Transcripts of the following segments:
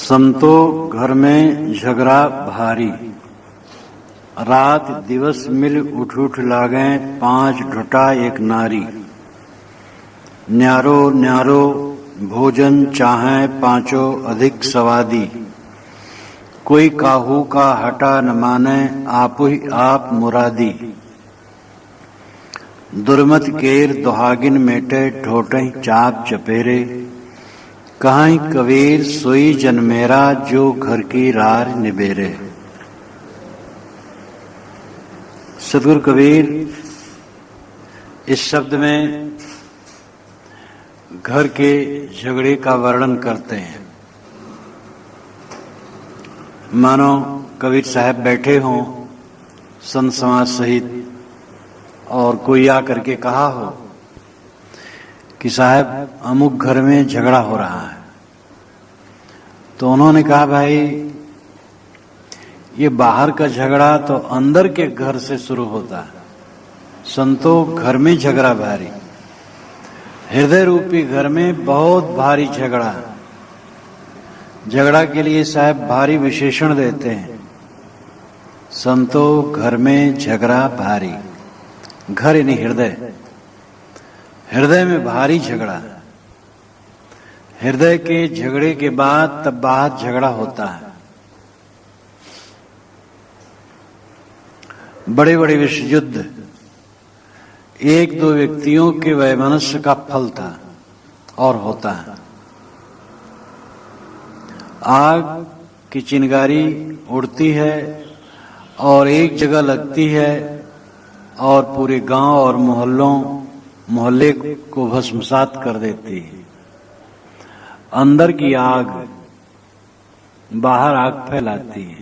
संतो घर में झगड़ा भारी, रात दिवस मिल उठ उठ लागे, 5 ढोटा एक नारी। न्यारो न्यारो भोजन चाहे, 5 अधिक सवादी। कोई काहू का हटा न माने, आप ही आप मुरादी। दुर्मत केर दुहागिन मेटे, ठोटे चाप चपेरे। कहीं कबीर सोई जन मेरा, जो घर की रार निबेरे। सदगुरु कबीर इस शब्द में घर के झगड़े का वर्णन करते हैं। मानो कबीर साहब बैठे हों संत समाज सहित और कोई आकर के कहा हो कि साहब अमुक घर में झगड़ा हो रहा है, तो उन्होंने कहा भाई ये बाहर का झगड़ा तो अंदर के घर से शुरू होता है। संतो घर में झगड़ा भारी, हृदय रूपी घर में बहुत भारी झगड़ा है। झगड़ा के लिए साहब भारी विशेषण देते हैं। संतो घर में झगड़ा भारी, घर यानी हृदय, हृदय में भारी झगड़ा। हृदय के झगड़े के बाद तब बाहर झगड़ा होता है। बड़े बड़े विश्व युद्ध 1-2 व्यक्तियों के वैमनस्य का फल था और होता है। आग की चिंगारी उड़ती है और एक जगह लगती है और पूरे गांव और मोहल्ले को भस्मसात कर देती है। अंदर की आग बाहर आग फैलाती है।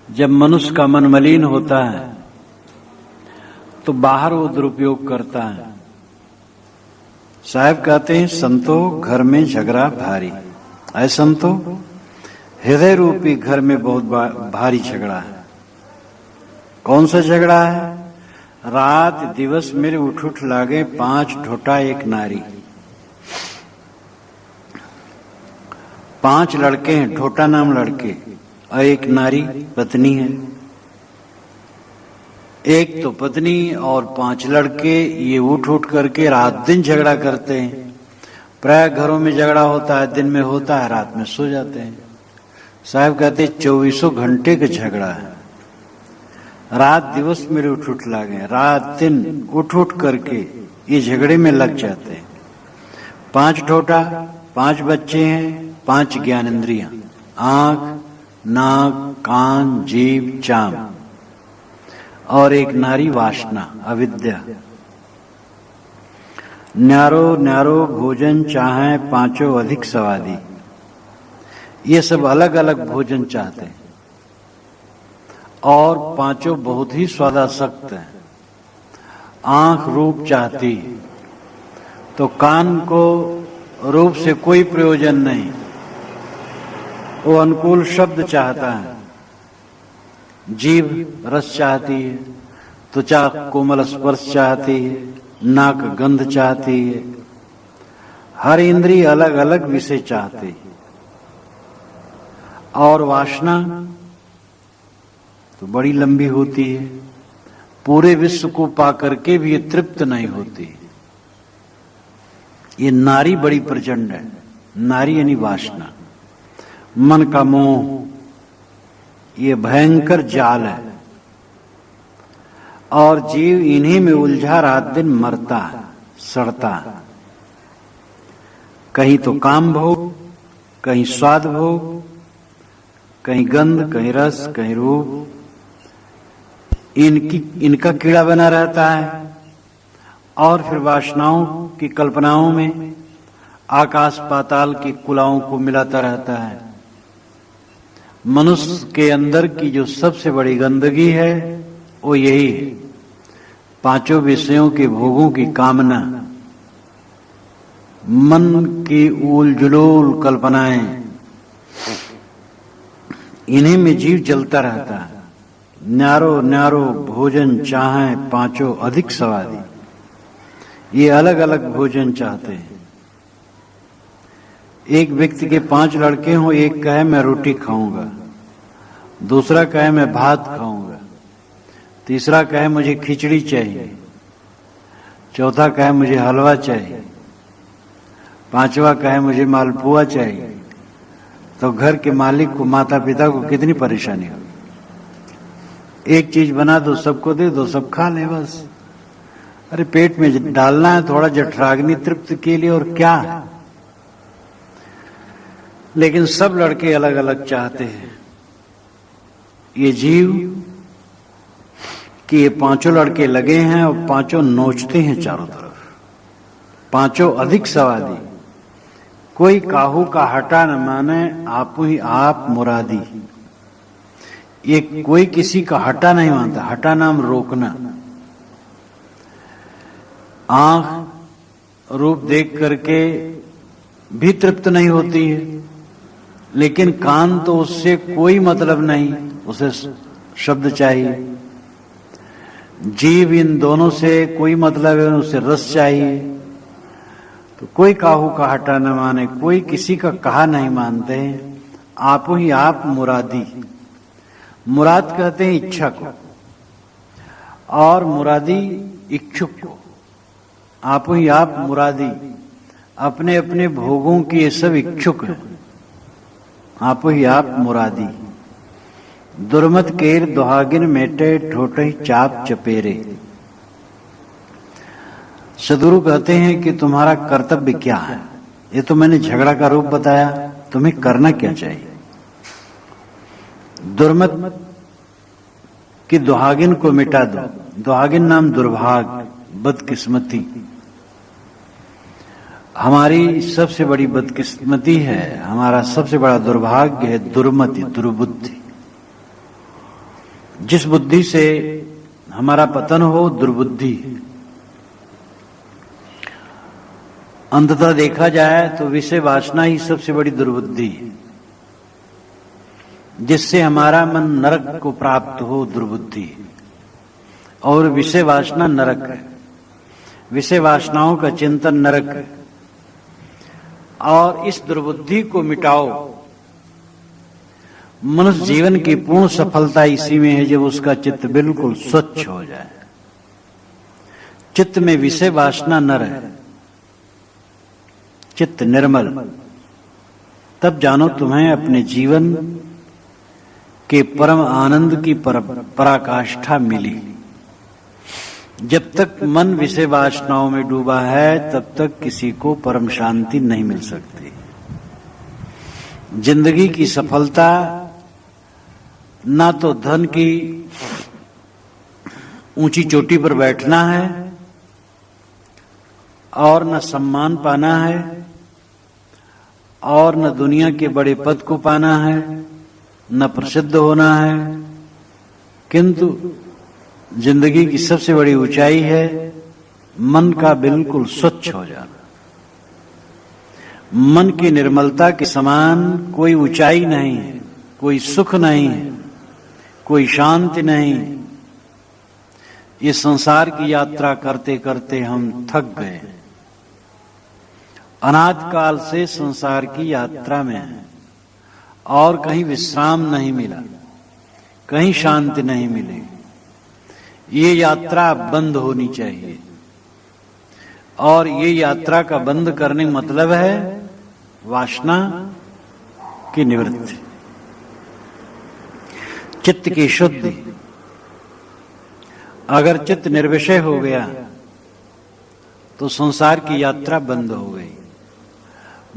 जब मनुष्य का मन मलिन होता है तो बाहर वो दुरुपयोग करता है। साहब कहते हैं संतो घर में झगड़ा भारी। ऐ संतो हृदय रूपी घर में बहुत भारी झगड़ा है। कौन सा झगड़ा है? रात दिवस मेरे उठ उठ लागे, 5 ढोटा एक नारी। 5 लड़के हैं, ढोटा नाम लड़के, और एक नारी पत्नी है। एक तो पत्नी और 5 लड़के, ये उठ उठ करके रात दिन झगड़ा करते हैं। प्राय घरों में झगड़ा होता है, दिन में होता है, रात में सो जाते हैं। साहब कहते 24 घंटे का झगड़ा है। रात दिवस मेरे उठ उठ लागे, रात दिन उठ उठ करके ये झगड़े में लग जाते हैं। 5 ढोटा, 5 बच्चे हैं, 5 ज्ञानेंद्रियां, आंख, नाक, कान, जीभ, चाम, और एक नारी वासना, अविद्या। न्यारो न्यारो भोजन चाहे, 5 अधिक सवादी। ये सब अलग अलग भोजन चाहते हैं और 5 बहुत ही स्वादासक्त हैं। आंख रूप चाहती है तो कान को रूप से कोई प्रयोजन नहीं, वो अनुकूल शब्द चाहता है। जीभ रस चाहती है, त्वचा कोमल स्पर्श चाहती है, नाक गंध चाहती है। हर इंद्रिय अलग अलग विषय चाहती है। और वासना तो बड़ी लंबी होती है, पूरे विश्व को पाकर के भी ये तृप्त नहीं होती। ये नारी बड़ी प्रचंड है। नारी यानी वासना, मन का मोह, ये भयंकर जाल है और जीव इन्हीं में उलझा रात दिन मरता है, सड़ता है। कहीं तो काम भोग, कहीं स्वाद भोग, कहीं गंध, कहीं रस, कहीं रूप। इनका कीड़ा बना रहता है। और फिर वासनाओं की कल्पनाओं में आकाश पाताल की कुलाओं को मिलाता रहता है। मनुष्य के अंदर की जो सबसे बड़ी गंदगी है वो यही है, 5 विषयों के भोगों की कामना, मन की उल जुलूल कल्पनाएं, इन्हीं में जीव जलता रहता है। न्यारो न्यारो भोजन चाहे, 5 अधिक सवादी। ये अलग अलग भोजन चाहते हैं। एक व्यक्ति के 5 लड़के हों, एक कहे मैं रोटी खाऊंगा, दूसरा कहे मैं भात खाऊंगा, तीसरा कहे मुझे खिचड़ी चाहिए, चौथा कहे मुझे हलवा चाहिए, पांचवा कहे मुझे मालपुआ चाहिए, तो घर के मालिक को, माता पिता को कितनी परेशानी हो। एक चीज बना दो, सबको दे दो, सब खा ले बस। अरे पेट में डालना है थोड़ा जठराग्नि तृप्त के लिए, और क्या है। लेकिन सब लड़के अलग अलग चाहते हैं। ये जीव कि ये 5 लड़के लगे हैं और 5 नोचते हैं चारों तरफ, 5 अधिक सवादी। कोई काहू का हटा न माने, आपो ही आप मुरादी। ये कोई किसी का हटा नहीं मानता। हटा नाम रोकना। आंख रूप देख करके भी तृप्त नहीं होती है, लेकिन कान तो उससे कोई मतलब नहीं, उसे शब्द चाहिए। जीव इन दोनों से कोई मतलब है, उसे रस चाहिए। तो कोई काहू का हटा न माने, कोई किसी का कहा नहीं मानते हैं। आपो ही आप मुरादी। मुराद कहते हैं इच्छा को, और मुरादी इच्छुक को। आपो ही आप मुरादी, अपने अपने भोगों की ये सब इच्छुक है। आपो ही आप मुरादी। दुर्मत केर दुहागिन मेटे, ठोटे चाप चपेरे। सदगुरु कहते हैं कि तुम्हारा कर्तव्य क्या है। ये तो मैंने झगड़ा का रूप बताया, तुम्हें करना क्या चाहिए। दुर्मत की दुहागिन को मिटा दो। दुहागिन नाम दुर्भाग्य, बदकिस्मती। हमारी सबसे बड़ी बदकिस्मती है, हमारा सबसे बड़ा दुर्भाग्य है दुर्मति, दुर्बुद्धि। जिस बुद्धि से हमारा पतन हो, दुर्बुद्धि। अंततः देखा जाए तो विषय वासना ही सबसे बड़ी दुर्बुद्धि है। जिससे हमारा मन नरक को प्राप्त हो, दुर्बुद्धि। और विषय वासना नरक है। विषय वासनाओं का चिंतन नरक है। और इस दुर्बुद्धि को मिटाओ। मनुष्य जीवन की पूर्ण सफलता इसी में है जब उसका चित्त बिल्कुल स्वच्छ हो जाए। चित्त में विषय वासना न रहे, चित्त निर्मल। तब जानो तुम्हें अपने जीवन के परम आनंद की पराकाष्ठा मिली। जब तक मन विषय वासनाओं में डूबा है, तब तक किसी को परम शांति नहीं मिल सकती। जिंदगी की सफलता ना तो धन की ऊंची चोटी पर बैठना है, और न सम्मान पाना है, और न दुनिया के बड़े पद को पाना है, न प्रसिद्ध होना है। किंतु जिंदगी की सबसे बड़ी ऊंचाई है मन का बिल्कुल स्वच्छ हो जाना। मन की निर्मलता के समान कोई ऊंचाई नहीं है, कोई सुख नहीं है, कोई शांति नहीं। ये संसार की यात्रा करते करते हम थक गए। अनादि काल से संसार की यात्रा में है, और कहीं विश्राम नहीं मिला, कहीं शांति नहीं मिली। ये यात्रा बंद होनी चाहिए, और ये यात्रा का बंद करने का मतलब है वासना की निवृत्ति, चित्त की शुद्धि। अगर चित्त निर्विषय हो गया तो संसार की यात्रा बंद हो गई।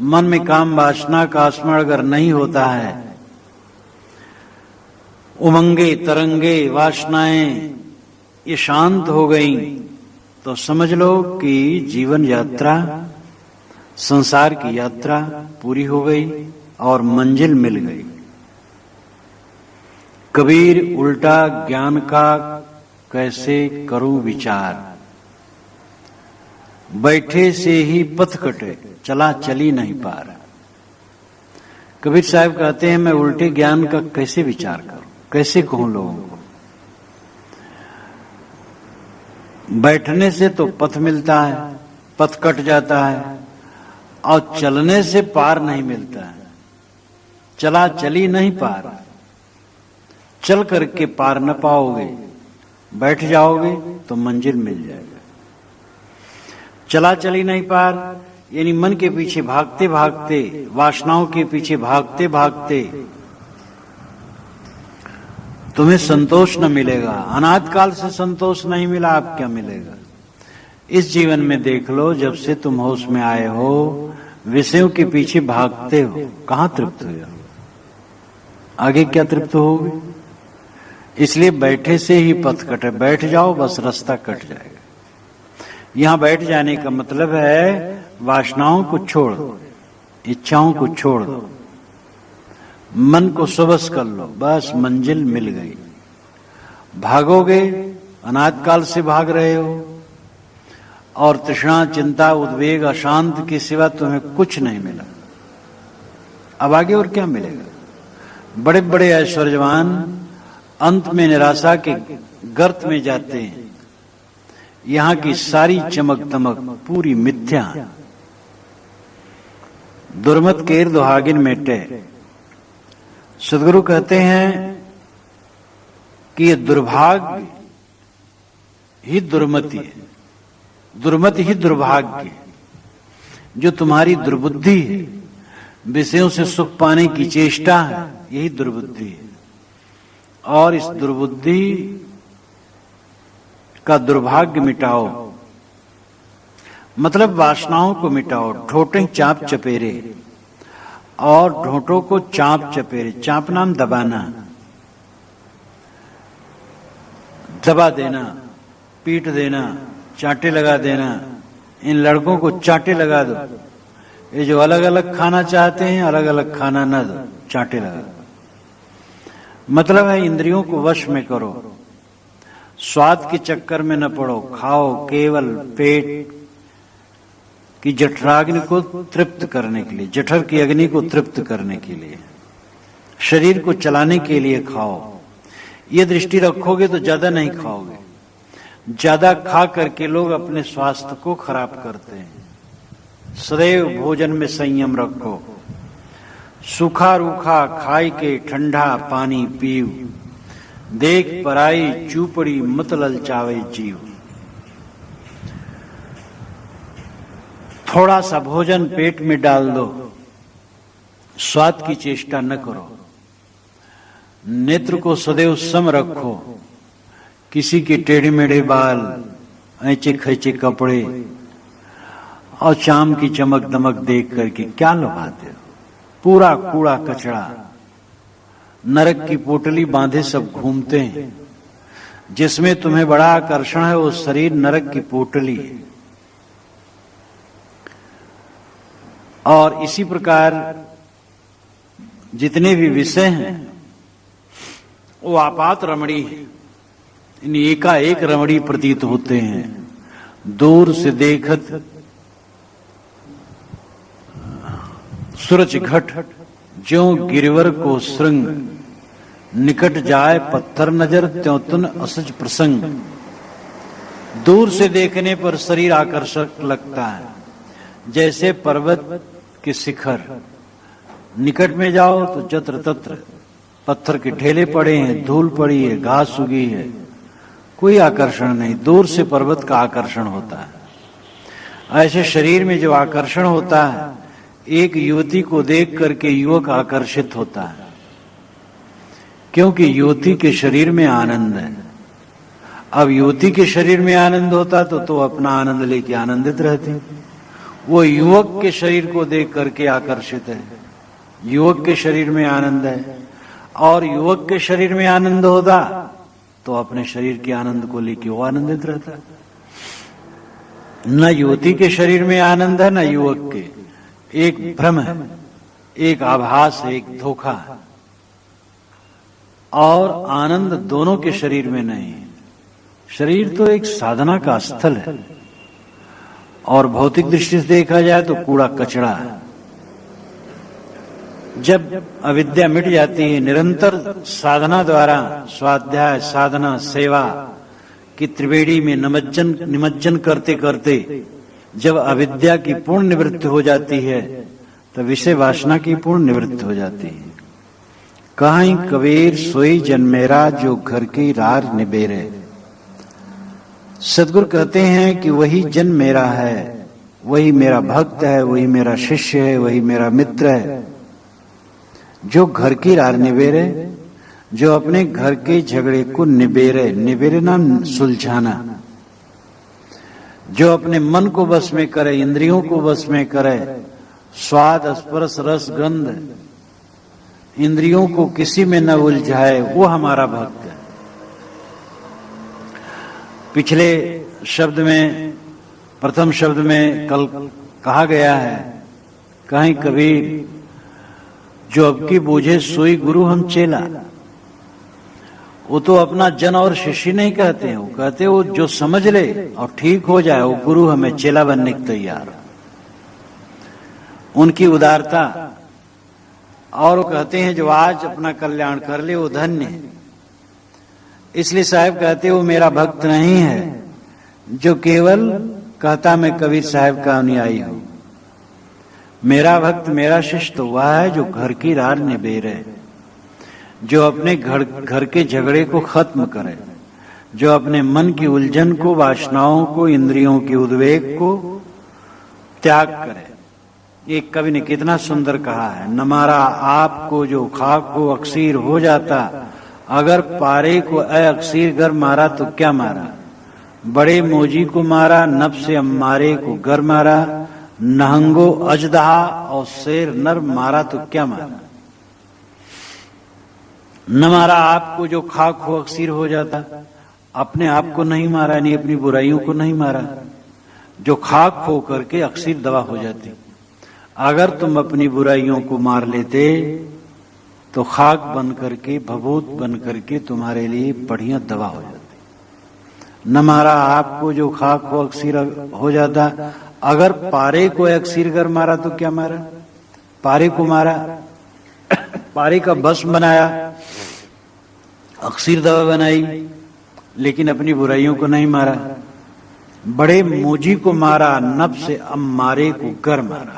मन में काम वासना का स्मरण अगर नहीं होता है, उमंगे तरंगे वासनाएं ये शांत हो गई, तो समझ लो कि जीवन यात्रा, संसार की यात्रा पूरी हो गई और मंजिल मिल गई। कबीर उल्टा ज्ञान का कैसे करूं विचार, बैठे से ही पथ कटे, चला चली नहीं पार। कबीर साहब कहते हैं मैं उल्टे ज्ञान का कैसे विचार करूं, कैसे कहूं लोगों को। बैठने से तो पथ मिलता है, पथ कट जाता है, और चलने से पार नहीं मिलता है। चला चली नहीं पार, चल करके पार न पाओगे, बैठ जाओगे तो मंजिल मिल जाएगा। चला चली नहीं पार यानी मन के पीछे भागते भागते, वासनाओं के पीछे भागते भागते तुम्हें संतोष न मिलेगा। अनाद काल से संतोष नहीं मिला, अब क्या मिलेगा? इस जीवन में देख लो, जब से तुम होश में आए हो विषयों के पीछे भागते हो, कहां तृप्त हुए हो? आगे क्या तृप्त होगे? इसलिए बैठे से ही पथ कटे, बैठ जाओ बस रास्ता कट जाएगा। यहां बैठ जाने का मतलब है वासनाओं को छोड़ दो, इच्छाओं को छोड़ दो, मन को स्वबस कर लो, बस मंजिल मिल गई। भागोगे, अनाद काल से भाग रहे हो और तृष्णा, चिंता, उद्वेग, अशांत के सिवा तुम्हें कुछ नहीं मिला। अब आगे और क्या मिलेगा? बड़े बड़े ऐश्वर्यवान अंत में निराशा के गर्त में जाते हैं। यहां की सारी चमक दमक पूरी मिथ्या। दुर्मत केर दुहागिन मेटे। सदगुरु कहते हैं कि ये दुर्भाग्य ही दुर्मति है, दुर्मति ही दुर्भाग्य है। जो तुम्हारी दुर्बुद्धि है, विषयों से सुख पाने की चेष्टा है, यही दुर्बुद्धि है। और इस दुर्बुद्धि का दुर्भाग्य मिटाओ, मतलब वासनाओं को मिटाओ। ढोंटे चाप चपेरे, और ढोंटों को चाप चपेरे। चाप नाम दबाना, दबा देना, पीट देना, चांटे लगा देना। इन लड़कों को चांटे लगा दो। ये जो अलग अलग खाना चाहते हैं, अलग अलग खाना न दो, चांटे लगा दो। मतलब है इंद्रियों को वश में करो, स्वाद के चक्कर में न पड़ो। खाओ केवल पेट की जठराग्नि को तृप्त करने के लिए, जठर की अग्नि को तृप्त करने के लिए, शरीर को चलाने के लिए खाओ। ये दृष्टि रखोगे तो ज्यादा नहीं खाओगे। ज्यादा खा करके लोग अपने स्वास्थ्य को खराब करते हैं। सदैव भोजन में संयम रखो। सूखा रूखा खाई के ठंडा पानी पीव, देख पराई चूपड़ी मत ललचावे जीव। थोड़ा सा भोजन पेट में डाल दो, स्वाद की चेष्टा न करो। नेत्र को सदैव सम रखो। किसी के टेढ़े मेढ़े बाल, ऐचे खैचे कपड़े और शाम की चमक दमक देख करके क्या लुभाते हो? पूरा कूड़ा कचड़ा, नरक की पोटली बांधे सब घूमते हैं। जिसमें तुम्हें बड़ा आकर्षण है वो शरीर नरक की पोटली है। और इसी प्रकार जितने भी विषय हैं वो आपात रमणी है। इन एकाएक रमणी प्रतीत होते हैं। दूर से देखत सूरज घट, ज्यों गिरवर को श्रृंग, निकट जाए पत्थर नजर, त्यों तुन असज प्रसंग। दूर से देखने पर शरीर आकर्षक लगता है, जैसे पर्वत के शिखर। निकट में जाओ तो जत्र तत्र पत्थर के ढेले पड़े हैं, धूल पड़ी है, घास उगी है, कोई आकर्षण नहीं। दूर से पर्वत का आकर्षण होता है। ऐसे शरीर में जो आकर्षण होता है, एक युवती को देख करके युवक आकर्षित होता है, क्योंकि युवती के शरीर में आनंद है। अब युवती के शरीर में आनंद होता तो अपना आनंद लेके आनंदित रहती। वो युवक के शरीर को देख करके आकर्षित है। युवक के शरीर में आनंद है, और युवक के शरीर में आनंद होता तो अपने शरीर के आनंद को लेके वो आनंदित रहता। न युवती के शरीर में आनंद है, न युवक के। एक भ्रम है, एक आभास है, एक धोखा है। और आनंद दोनों के शरीर में नहीं है। शरीर तो एक साधना का स्थल है, और भौतिक दृष्टि से देखा जाए तो कूड़ा कचड़ा है। जब अविद्या मिट जाती है, निरंतर साधना द्वारा स्वाध्याय, साधना, सेवा की त्रिवेणी में निमज्जन करते करते जब अविद्या की पूर्ण निवृत्ति हो जाती है तो विषय वासना की पूर्ण निवृत्ति हो जाती है। कहीं कबीर सोई जन मेरा जो घर की रार निबेरे। सद्गुरु कहते हैं कि वही जन मेरा है, वही मेरा भक्त है, वही मेरा शिष्य है, वही मेरा मित्र है, जो घर की रार निबेरे, जो अपने घर के झगड़े को निबेरे, निबेरे नाम सुलझाना, जो अपने मन को वश में करे, इंद्रियों को वश में करे, स्वाद स्पर्श रस गंध इंद्रियों को किसी में न उलझाए, वो हमारा भक्त है। पिछले शब्द में, प्रथम शब्द में कल कहा गया है, कहीं कबीर जो अब की बूझे सोई गुरु हम चेला। वो तो अपना जन और शिष्य नहीं कहते हैं, वो कहते वो जो समझ ले और ठीक हो जाए वो गुरु हमें चेला बनने को तैयार। उनकी उदारता। और वो कहते हैं जो आज अपना कल्याण कर ले वो धन्य है। इसलिए साहब कहते वो मेरा भक्त नहीं है जो केवल कहता मैं कबीर साहब का अनुयायी हूं। मेरा भक्त, मेरा शिष्य तो वह है जो घर की रार निबेरे, जो अपने घर के झगड़े को खत्म करे, जो अपने मन की उलझन को, वासनाओं को, इंद्रियों के उद्वेग को त्याग करे। एक कवि ने कितना सुंदर कहा है, न मारा आपको जो खाक को अक्सीर हो जाता, अगर पारे को अक्सीर गर मारा तो क्या मारा, बड़े मोजी को मारा नफ्स अम्मारे को गर मारा, नहंगो अजदहा और शेर नर मारा तो क्या मारा। न मारा आपको जो खाक हो अक्सीर हो जाता, अपने आप को नहीं मारा, नहीं अपनी बुराइयों को नहीं मारा, जो खाक हो करके अक्सीर दवा हो जाती। अगर तुम अपनी बुराइयों को मार लेते तो खाक बन करके, भभूत बन करके तुम्हारे लिए बढ़िया दवा हो जाती। न मारा आपको जो खाक हो अक्सीर हो जाता, अगर पारे को अक्सीर कर मारा तो क्या मारा, पारे को मारा, पारे का भस्म बनाया, अक्सीर दवा बनाई, लेकिन अपनी बुराइयों को नहीं मारा। बड़े मोजी को मारा, नफ्स अम्मारे को गर मारा।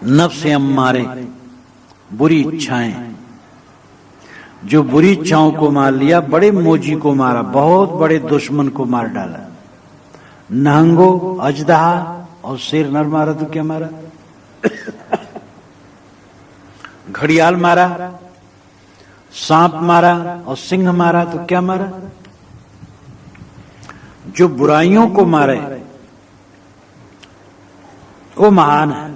नफ्स अम्मारे बुरी इच्छाएं, जो बुरी इच्छाओं को मार लिया, बड़े मोजी को मारा, बहुत बड़े दुश्मन को मार डाला। नहंगो अजदहा और शेर नर मारा तो क्या मारा, घड़ियाल मारा, सांप मारा और सिंह मारा तो क्या मारा। जो बुराइयों को मारे वो महान है।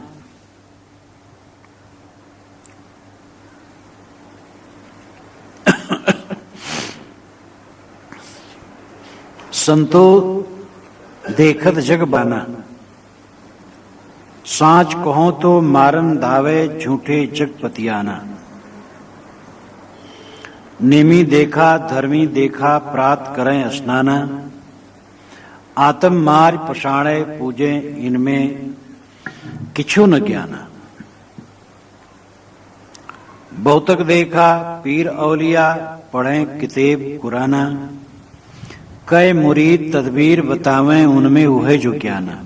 संतो देखत जग बाना, सांच कहो तो मारन धावे झूठे जग पतियाना। नेमी देखा धर्मी देखा प्रात करें स्नाना, आत्म मार पछाणे पूजे इनमें किछु न ज्ञाना। बहुतक देखा पीर औलिया पढ़े किताब कुराना, कई मुरीद तदबीर बतावें उनमें उहे जो ज्ञाना।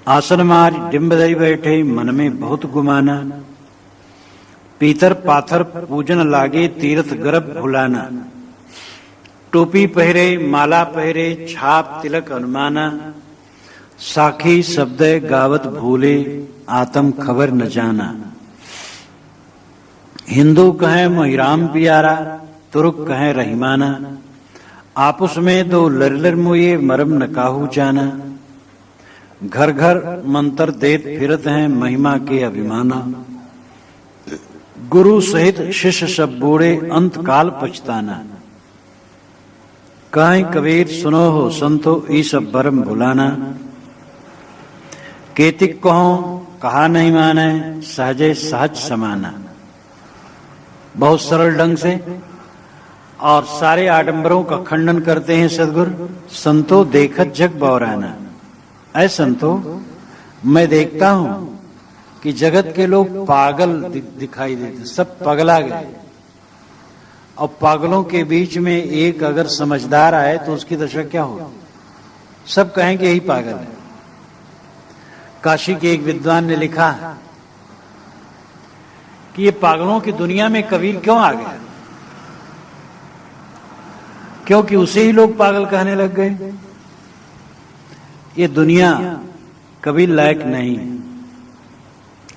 आसन मार डिम्ब दई बैठे मन में बहुत गुमाना, पीतर पाथर पूजन लागे तीर्थ गर्भ भुलाना। टोपी पहरे माला पहरे छाप तिलक अनुमाना, साखी शब्द गावत भूले आत्म खबर न जाना। हिंदू कहें मोहिराम प्यारा, तुर्क कहें रहीमाना, आपस में दो लर मुए मरम न काहू जाना। घर घर मंत्र देत फिरत हैं महिमा के अभिमाना, गुरु सहित शिष्य सब बूढ़े अंत काल पछताना। कहीं कबीर सुनो हो संतो ई सब भरम भुलाना, केतिक कहो कहा नहीं माने सहजे सहज समाना। बहुत सरल ढंग से और सारे आडंबरों का खंडन करते हैं सदगुरु। संतो देखत जग बौराना, ऐ संतो मैं देखता हूं कि जगत के लोग पागल दिखाई देते, सब पगला गए। और पागलों के बीच में एक अगर समझदार आए तो उसकी दशा क्या हो? सब कहेंगे यही पागल है। काशी के एक विद्वान ने लिखा कि ये पागलों की दुनिया में कबीर क्यों आ गया? क्योंकि उसे ही लोग पागल कहने लग गए। ये दुनिया कबीर लायक नहीं।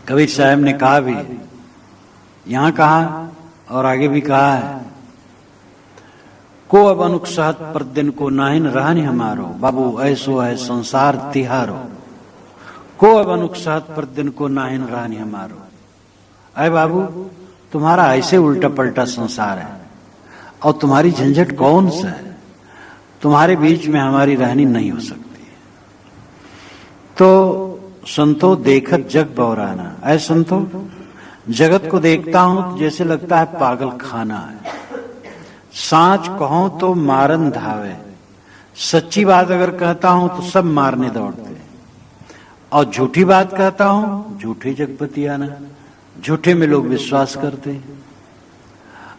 कबीर साहब ने कहा भी, यहां कहा और आगे भी कहा है, को अब अनुक्षहत पर दिन को नाहिन रहन हमारो, बाबू ऐसो है संसार तिहारो। को अब अनुक्षहत पर दिन को नाहिन रहन हमारो। अरे बाबू, तुम्हारा ऐसे उल्टा पलटा संसार है और तुम्हारी झंझट कौन सा है? तुम्हारे बीच में हमारी रहनी नहीं हो सकती। तो संतो देखत जग बौराना। ऐ संतो, जगत को देखता हूं तो जैसे लगता है पागल खाना है। सांच कहो तो मारन धावे, सच्ची बात अगर कहता हूं तो सब मारने दौड़ते, और झूठी बात कहता हूं झूठे जगपति आना। झूठे में लोग विश्वास करते।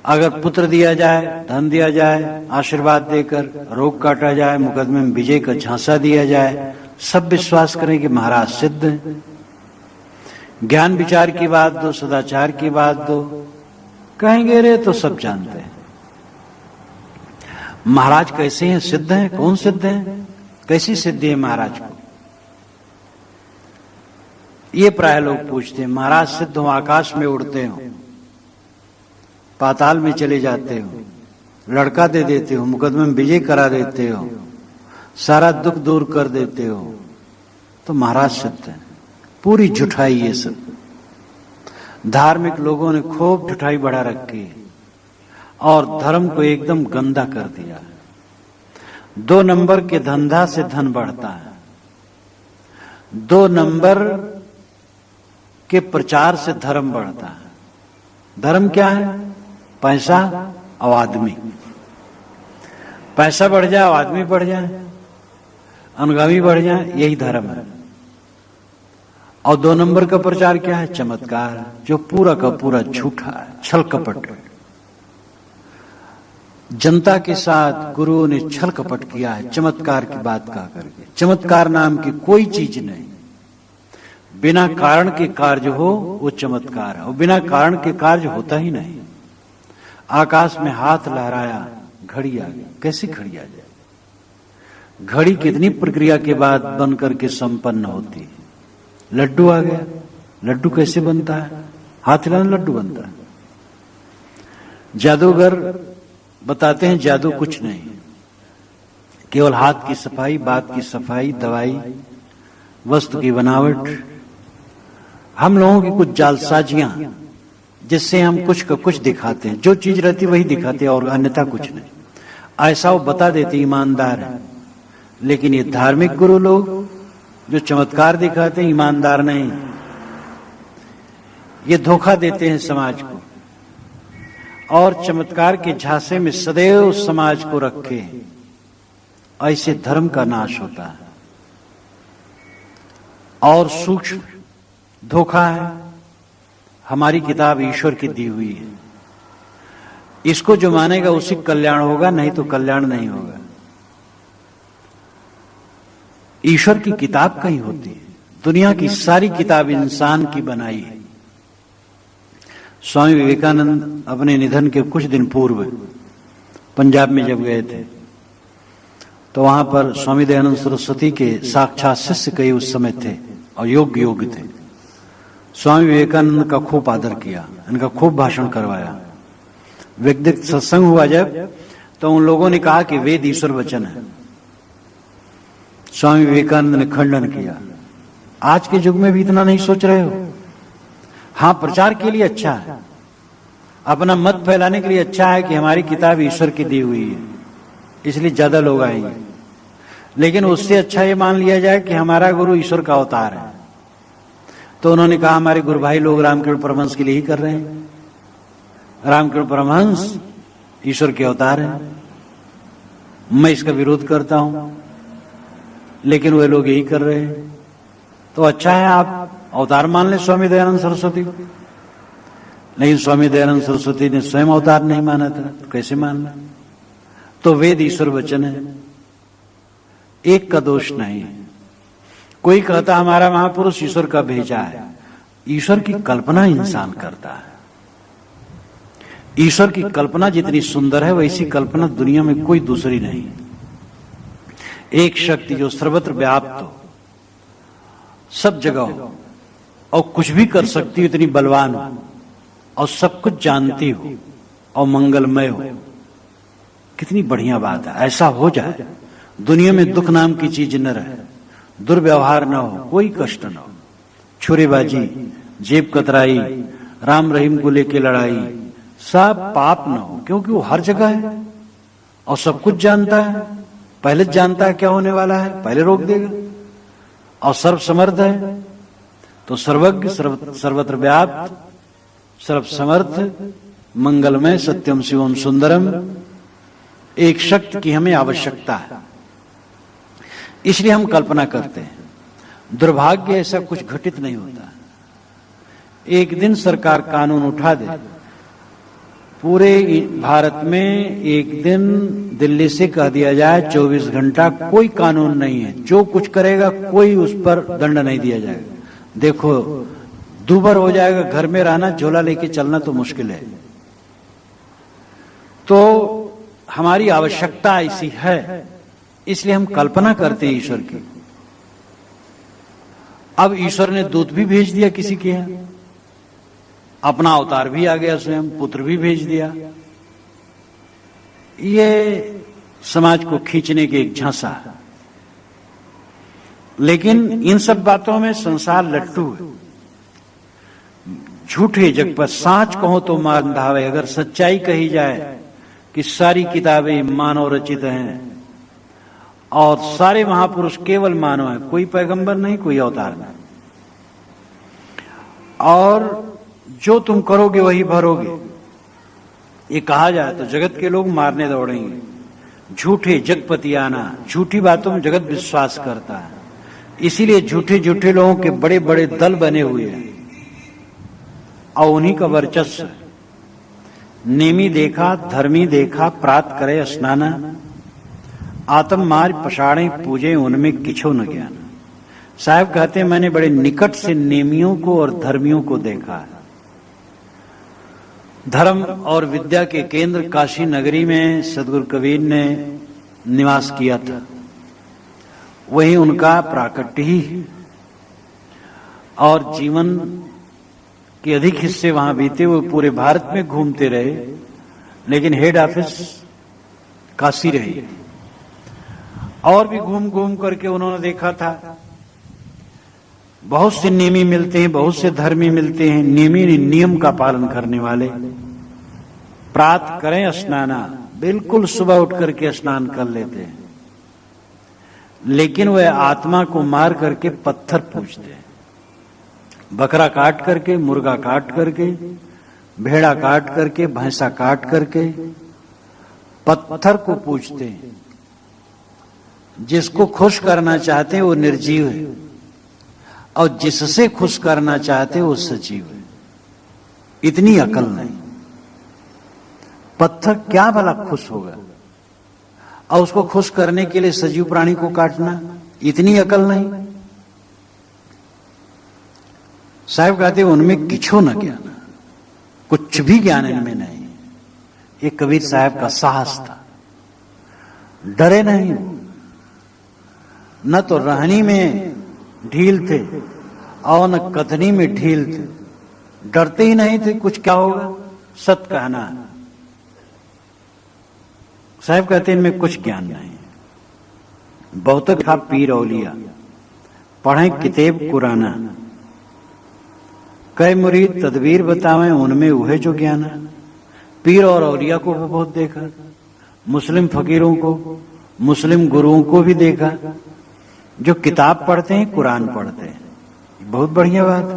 अगर पुत्र दिया जाए, धन दिया जाए, आशीर्वाद देकर रोग काटा जाए, मुकदमे में विजय का झांसा दिया जाए, सब विश्वास करें कि महाराज सिद्ध है। ज्ञान विचार की बात दो, सदाचार की बात दो, कहेंगे रे तो सब जानते हैं। महाराज कैसे हैं? सिद्ध हैं? कौन सिद्ध हैं? कैसी सिद्धि है महाराज को? ये प्राय लोग पूछते हैं। महाराज सिद्ध हो, आकाश में उड़ते हो, पाताल में चले जाते हो, लड़का दे देते हो, मुकदमे में विजय करा देते हो, सारा दुख दूर कर देते हो, तो महाराज सिद्ध है। पूरी झुठाई ये सब। धार्मिक लोगों ने खूब झुठाई बढ़ा रखी है और धर्म को एकदम गंदा कर दिया। 2 नंबर के धंधा से धन बढ़ता है, 2 नंबर के प्रचार से धर्म बढ़ता है। धर्म क्या है? पैसा और आदमी। पैसा बढ़ जाए, आदमी बढ़ जाए, अनुगामी बढ़ जाए, यही धर्म है। और 2 नंबर का प्रचार क्या है? चमत्कार, जो पूरा का पूरा झूठा है, छल कपट। जनता के साथ गुरुओं ने छल कपट किया है, चमत्कार की बात कह करके। चमत्कार नाम की कोई चीज नहीं। बिना कारण के कार्य हो वो चमत्कार है, और बिना कारण के कार्य होता ही नहीं। आकाश में हाथ लहराया, घड़ी आ गई। कैसी घड़ी आ जाए? घड़ी कितनी प्रक्रिया के बाद बन करके संपन्न होती है। लड्डू आ गया। लड्डू कैसे बनता है? हाथ हिलाना लड्डू बनता है। जादूगर बताते हैं जादू कुछ नहीं, केवल हाथ की सफाई, बात की सफाई, दवाई, वस्तु की बनावट, हम लोगों की कुछ जालसाजियां, जिससे हम कुछ का कुछ दिखाते हैं। जो चीज रहती वही दिखाते हैं और अन्यथा कुछ नहीं। ऐसा वो बता देते ईमानदार है। लेकिन ये धार्मिक गुरु लोग जो चमत्कार दिखाते हैं, ईमानदार नहीं, ये धोखा देते हैं समाज को, और चमत्कार के झांसे में सदैव समाज को रखे। ऐसे धर्म का नाश होता है। और सूक्ष्म धोखा है। हमारी किताब ईश्वर की दी हुई है, इसको जो मानेगा उसी कल्याण होगा, नहीं तो कल्याण नहीं होगा। ईश्वर की किताब कहीं होती है? दुनिया की सारी किताब इंसान की बनाई है। स्वामी विवेकानंद अपने निधन के कुछ दिन पूर्व पंजाब में जब गए थे, तो वहां पर स्वामी दयानंद सरस्वती के साक्षात शिष्य कई उस समय थे और योग्य थे। स्वामी विवेकानंद का खूब आदर किया, इनका खूब भाषण करवाया। व्यक्तिगत सत्संग हुआ जब, तो उन लोगों ने कहा कि वेद ईश्वर वचन है। स्वामी विवेकानंद ने खंडन किया। आज के युग में भी इतना नहीं सोच रहे हो? हाँ, प्रचार के लिए अच्छा है, अपना मत फैलाने के लिए अच्छा है कि हमारी किताब ईश्वर की दी हुई है, इसलिए ज्यादा लोग आएंगे। लेकिन उससे अच्छा ये मान लिया जाए कि हमारा गुरु ईश्वर का अवतार है। तो उन्होंने कहा हमारे गुरु भाई लोग रामकृष्ण परमहंस के लिए ही कर रहे हैं। रामकृष्ण परमहंस ईश्वर के अवतार हैं, मैं इसका विरोध करता हूं, लेकिन वे लोग यही कर रहे हैं। तो अच्छा है आप अवतार मान लें स्वामी दयानंद सरस्वती को। लेकिन स्वामी दयानंद सरस्वती ने स्वयं अवतार नहीं माना था, तो कैसे मानना? तो वेद ईश्वर वचन है, एक का दोष नहीं है। कोई कहता हमारा महापुरुष ईश्वर का भेजा है, ईश्वर की कल्पना इंसान करता है। ईश्वर की कल्पना जितनी सुंदर है वैसी कल्पना दुनिया में कोई दूसरी नहीं। एक शक्ति जो सर्वत्र व्याप्त हो, सब जगह हो और कुछ भी कर सकती हो, इतनी बलवान हो और सब कुछ जानती हो और मंगलमय हो, कितनी बढ़िया बात है। ऐसा हो जाए दुनिया में दुख नाम की चीज न रहे, दुर्व्यवहार न हो, कोई कष्ट न हो, छुरेबाजी, जेब कतराई, राम रहीम को लेके लड़ाई, सब पाप न हो, क्योंकि वो हर जगह है और सब कुछ जानता है, पहले जानता है क्या होने वाला है, पहले रोक देगा और सर्व समर्थ है। तो सर्वज्ञ, सर्वत्र व्याप्त, सर्व समर्थ, मंगलमय, सत्यम शिवम सुंदरम, एक शक्ति की हमें आवश्यकता है, इसलिए हम कल्पना करते हैं। दुर्भाग्य ऐसा कुछ घटित नहीं होता। एक दिन सरकार कानून उठा दे, पूरे भारत में एक दिन दिल्ली से कह दिया जाए 24 घंटा कोई कानून नहीं है, जो कुछ करेगा कोई उस पर दंड नहीं दिया जाएगा। देखो दूभर हो जाएगा, घर में रहना, झोला लेके चलना तो मुश्किल है। तो हमारी आवश्यकता ऐसी है, इसलिए हम कल्पना करते हैं ईश्वर की। अब ईश्वर ने दूत भी भेज दिया किसी के यहां, अपना अवतार भी आ गया, स्वयं पुत्र भी भेज दिया। ये समाज को खींचने की एक झांसा है। लेकिन इन सब बातों में संसार लट्टू है, झूठे जग पर साच कहो तो मान धावे। अगर सच्चाई कही जाए कि सारी किताबें मानव रचित हैं और सारे महापुरुष केवल मानव हैं, कोई पैगंबर नहीं, कोई अवतार नहीं, और जो तुम करोगे वही भरोगे, ये कहा जाए तो जगत के लोग मारने दौड़ेंगे। झूठे जगपतियाना, झूठी बातों में जगत विश्वास करता है, इसीलिए झूठे झूठे लोगों के बड़े बड़े दल बने हुए हैं और उन्हीं का वर्चस्व है। नेमी देखा, धर्मी देखा, प्रात करे स्नाना, आत्म मार पछाड़े पूजे, उनमें किछो न ज्ञान। साहब कहते हैं मैंने बड़े निकट से नेमियों को और धर्मियों को देखा है। धर्म और विद्या के केंद्र काशी नगरी में सदगुरु कबीर ने निवास किया था, वही उनका प्राकट्य ही है और जीवन के अधिक हिस्से वहां बीते। वो पूरे भारत में घूमते रहे, लेकिन हेड ऑफिस काशी रही। और भी घूम घूम करके उन्होंने देखा था बहुत से नेमी मिलते हैं, बहुत से धर्मी मिलते हैं। नेमी नियम का पालन करने वाले, प्रात करें स्नाना, बिल्कुल सुबह उठ करके स्नान कर लेते हैं, लेकिन वह आत्मा को मार करके पत्थर पूजते हैं। बकरा काट करके, मुर्गा काट करके, भेड़ा काट करके, भैंसा काट करके पत्थर को पूजते हैं। जिसको खुश करना चाहते हैं वो निर्जीव है और जिससे खुश करना चाहते हैं वो सजीव है। इतनी अकल नहीं। पत्थर क्या भला खुश होगा और उसको खुश करने के लिए सजीव प्राणी को काटना, इतनी अकल नहीं। साहब कहते उनमें किछो न ज्ञान, कुछ भी ज्ञान इनमें नहीं। ये कबीर साहब का साहस था, डरे नहीं, न तो रहनी में ढील थे और न कथनी में ढील थे, डरते ही नहीं थे कुछ क्या होगा, सत कहना। साहब कहते इनमें कुछ ज्ञान नहीं। बहुत था पीर औलिया, पढ़े किताब कुराना, कई मुरीद तदबीर बतावें, उनमें वह जो ज्ञान है। पीर और औलिया को भी बहुत देखा, मुस्लिम फकीरों को, मुस्लिम गुरुओं को भी देखा जो किताब पढ़ते हैं, कुरान पढ़ते हैं। बहुत बढ़िया बात है,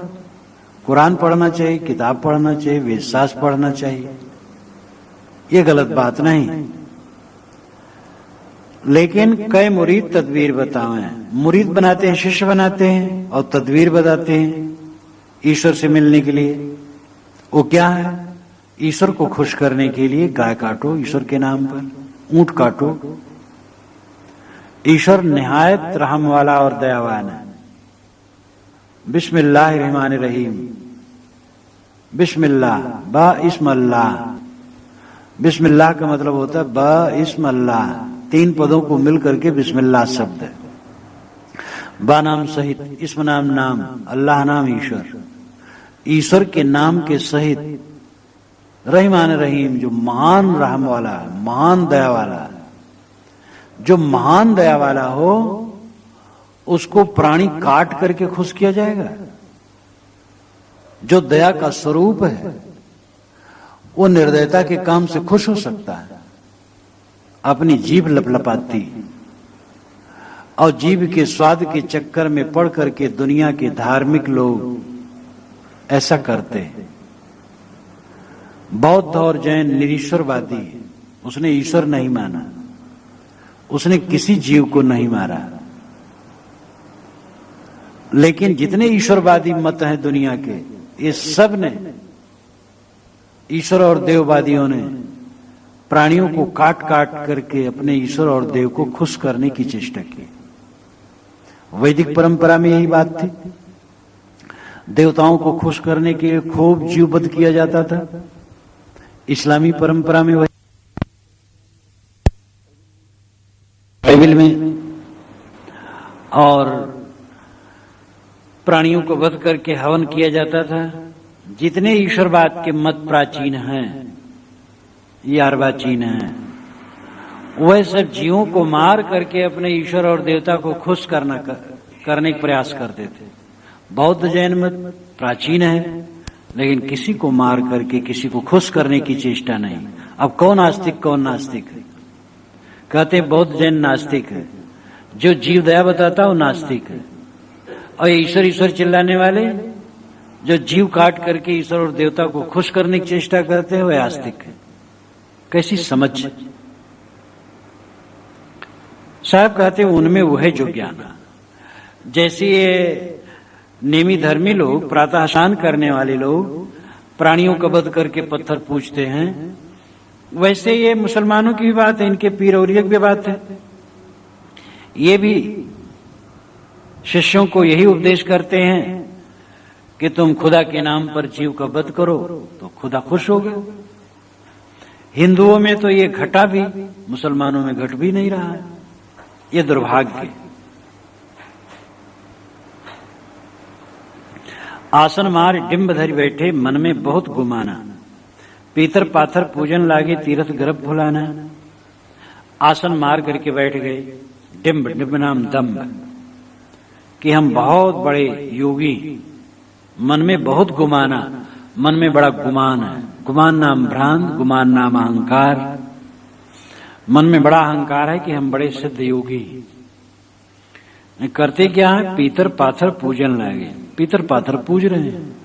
कुरान पढ़ना चाहिए, किताब पढ़ना चाहिए, वेदशास्त्र पढ़ना चाहिए, ये गलत बात नहीं। लेकिन कई मुरीद तदबीर बतावें, मुरीद बनाते हैं, शिष्य बनाते हैं और तदबीर बताते हैं ईश्वर से मिलने के लिए, वो क्या है? ईश्वर को खुश करने के लिए गाय काटो ईश्वर के नाम पर, ऊंट काटो। ईश्वर निहायत रहम वाला और दयावान है। बिस्मिल्लाहिर्रहमानिर्रहीम, बिस्मिल्लाह, बा इस्म अल्लाह। बिस्मिल्लाह का मतलब होता है बा इस्म अल्लाह, 3 पदों को मिलकर के बिस्मिल्लाह शब्द है। बा नाम सहित, इस्म नाम नाम, अल्लाह नाम ईश्वर, ईश्वर के नाम के सहित रहमान रहीम, जो महान रहम वाला है, महान दया वाला है। जो महान दया वाला हो उसको प्राणी काट करके खुश किया जाएगा? जो दया का स्वरूप है वो निर्दयता के काम से खुश हो सकता है? अपनी जीभ लपलपाती और जीभ के स्वाद के चक्कर में पड़ करके दुनिया के धार्मिक लोग ऐसा करते हैं। बौद्ध और जैन निरीश्वरवादी, उसने ईश्वर नहीं माना, उसने किसी जीव को नहीं मारा। लेकिन जितने ईश्वरवादी मत हैं दुनिया के, ये सब ने, ईश्वर और देववादियों ने प्राणियों को काट काट करके अपने ईश्वर और देव को खुश करने की चेष्टा की। वैदिक परंपरा में यही बात थी। देवताओं को खुश करने के लिए खूब जीववध किया जाता था। इस्लामी परंपरा में वही, बाइबल में, और प्राणियों को वध करके हवन किया जाता था। जितने ईश्वरवाद के मत प्राचीन हैं या अर्वाचीन हैं, वह सब जीवों को मार करके अपने ईश्वर और देवता को खुश करने का प्रयास करते थे। बौद्ध जैन मत प्राचीन है, लेकिन किसी को मार करके किसी को खुश करने की चेष्टा नहीं। अब कौन आस्तिक कौन नास्तिक है? कहते बौद्ध जैन नास्तिक है, जो जीव दया बताता वो नास्तिक है, और ईश्वर ईश्वर चिल्लाने वाले जो जीव काट करके ईश्वर और देवता को खुश करने की चेष्टा करते हैं वह आस्तिक है। कैसी समझ! साहब कहते उनमें वह जो ज्ञान, जैसे ये नेमी धर्मी लोग, प्रातः स्नान करने वाले लोग प्राणियों का वध करके पत्थर पूजते हैं, वैसे ये मुसलमानों की भी बात है, इनके पीर औलिया की भी बात है। ये भी शिष्यों को यही उपदेश करते हैं कि तुम खुदा के नाम पर जीव का वध करो तो खुदा खुश होगा। हिंदुओं में तो ये घटा भी, मुसलमानों में घट भी नहीं रहा है। ये दुर्भाग्य। आसन मार डिंब धरि बैठे, मन में बहुत गुमाना, पीतर पाथर पूजन लागे, तीर्थ गर्भ भुलाना। आसन मार करके बैठ गए, डिंब, डिंब नाम दम्भ, कि हम बहुत बड़े योगी। मन में बहुत गुमाना, मन में बड़ा गुमान है। गुमान नाम भ्रांत, गुमान नाम अहंकार। मन में बड़ा अहंकार है कि हम बड़े सिद्ध योगी। करते क्या है? पीतर पाथर पूजन लागे, पीतर पाथर पूज रहे हैं।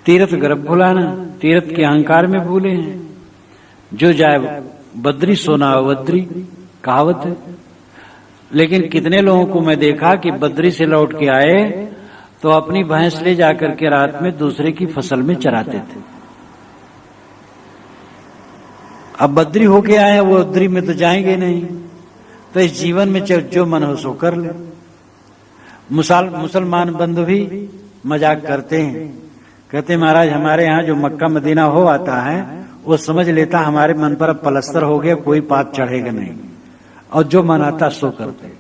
तीर्थ गर्भ भुलाना, तीर्थ के अहंकार में भूले हैं। जो जाए बद्री सोना बद्री, कहावत है। लेकिन कितने लोगों को मैं देखा कि बद्री से लौट के आए तो अपनी भैंस ले जाकर के रात में दूसरे की फसल में चराते थे। अब बद्री होके आए, वो बद्री में तो जाएंगे नहीं, तो इस जीवन में जो मन हो सो कर ले। मुसलमान बंधु भी मजाक करते हैं, कहते महाराज हमारे यहाँ जो मक्का मदीना हो आता है वो समझ लेता हमारे मन पर अब पलस्तर हो गया, कोई पाप चढ़ेगा नहीं, और जो मन आता सो करते।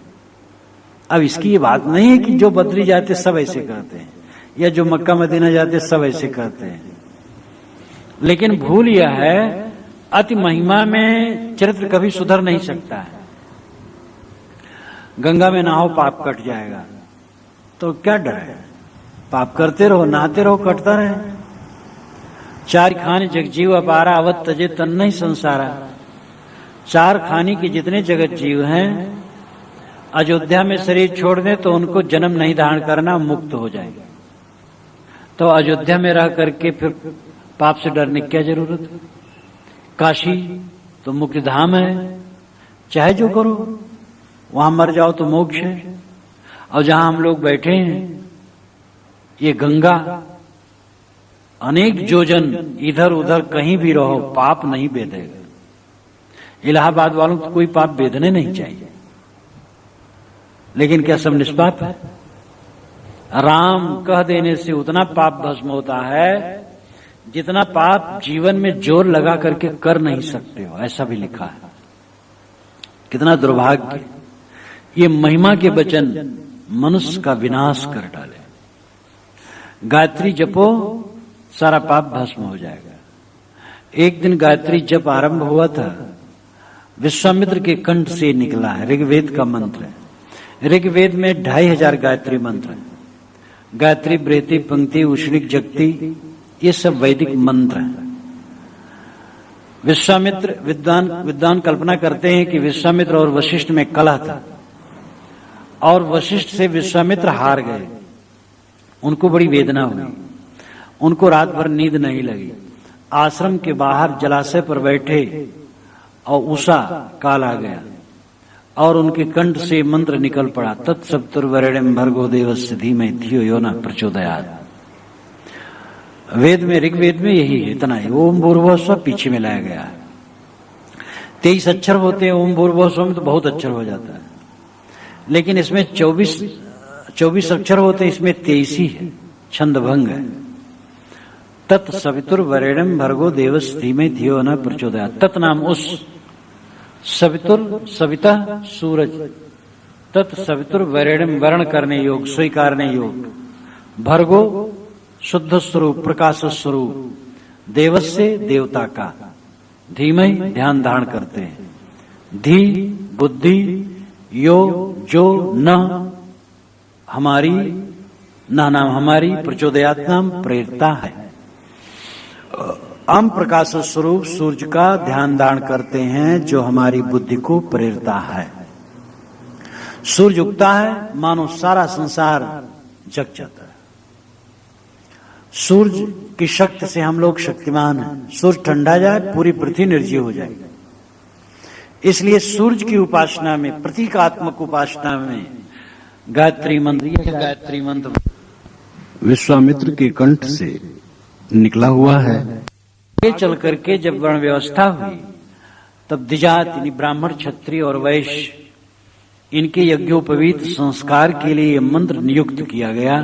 अब इसकी ये बात नहीं है कि जो बद्री जाते सब ऐसे करते हैं, या जो मक्का मदीना जाते सब ऐसे करते हैं। लेकिन भूल यह है, अति महिमा में चरित्र कभी सुधर नहीं सकता है। गंगा में नहाओ पाप कट जाएगा, तो क्या डर है? पाप करते रहो, नहाते रहो, कटता रहे। चार खाने जगजीव अपारा, अवत तजे तन नहीं संसारा। चार खाने के जितने जगत जीव हैं, अयोध्या में शरीर छोड़ दें तो उनको जन्म नहीं धारण करना, मुक्त हो जाएगा। तो अयोध्या में रह करके फिर पाप से डरने की क्या जरूरत है? काशी तो मुक्ति धाम है, चाहे जो करो, वहां मर जाओ तो मोक्ष है। और जहां हम लोग बैठे हैं, ये गंगा, अनेक योजन इधर उधर कहीं भी रहो, पाप नहीं बेधेगा। इलाहाबाद वालों को कोई पाप बेधने नहीं चाहिए, लेकिन क्या सब निष्पाप है? राम कह देने से उतना पाप भस्म होता है जितना पाप जीवन में जोर लगा करके कर नहीं सकते हो, ऐसा भी लिखा है। कितना दुर्भाग्य! ये महिमा के वचन मनुष्य का विनाश कर डाले। गायत्री जपो, सारा पाप भस्म हो जाएगा। एक दिन गायत्री जप आरंभ हुआ था, विश्वामित्र के कंठ से निकला है। ऋग्वेद का मंत्र है। ऋग्वेद में 2500 गायत्री मंत्र है। गायत्री, बृहति, पंक्ति, उष्णिक, जगती, ये सब वैदिक मंत्र हैं। विश्वामित्र विद्वान कल्पना करते हैं कि विश्वामित्र और वशिष्ठ में कलह था और वशिष्ठ से विश्वामित्र हार गए। उनको बड़ी वेदना हुई, उनको रात भर नींद नहीं लगी। आश्रम के बाहर जलाशय पर बैठे और उषा काल आ गया और उनके कंठ से मंत्र निकल पड़ा, तत्सवितुर्वरेण्यं भर्गो देवस्य धीमहि धियो यो न प्रचोदयात्। वेद में, ऋग्वेद में यही है, इतना ही। ओम भूर्भुवः स्वः पीछे में लाया गया है। 23 अक्षर होते हैं ओम भूर्भुवः स्वः में, तो बहुत अक्षर हो जाता है। लेकिन इसमें 24 अक्षर होते हैं, इसमें 23 ही है, छंद भंग है। तत्सवितुर्वरेण्यं भर्गो देवस्य धीमहि धियो न प्रचोदयात्। तत् नाम उस, सवितुर सविता सूरज, तत्सवितुर्वरेण्यं वर्ण करने योग, स्वीकारने योग, भर्गो शुद्ध स्वरूप, प्रकाश स्वरूप, देवस्य देवता का, धीमहि ध्यान धारण करते हैं, धी बुद्धि, यो जो, न हमारी, न नाम हमारी, प्रचोदयात् नाम प्रेरता है। हम प्रकाश स्वरूप सूर्य का ध्यान धारण करते हैं जो हमारी बुद्धि को प्रेरता है। सूर्य उगता है, मानो सारा संसार जग जाता है। सूर्य की शक्ति से हम लोग शक्तिमान हैं। सूर्य ठंडा जाए, पूरी पृथ्वी निर्जीव हो जाएगी। इसलिए सूर्य की उपासना में, प्रतीकात्मक उपासना में गायत्री मंत्र विश्वामित्र के कंठ से निकला हुआ है। आगे चल करके जब वर्ण व्यवस्था हुई, तब द्विजात यानी ब्राह्मण, क्षत्रिय और वैश्य, इनके यज्ञोपवीत संस्कार के लिए यह मंत्र नियुक्त किया गया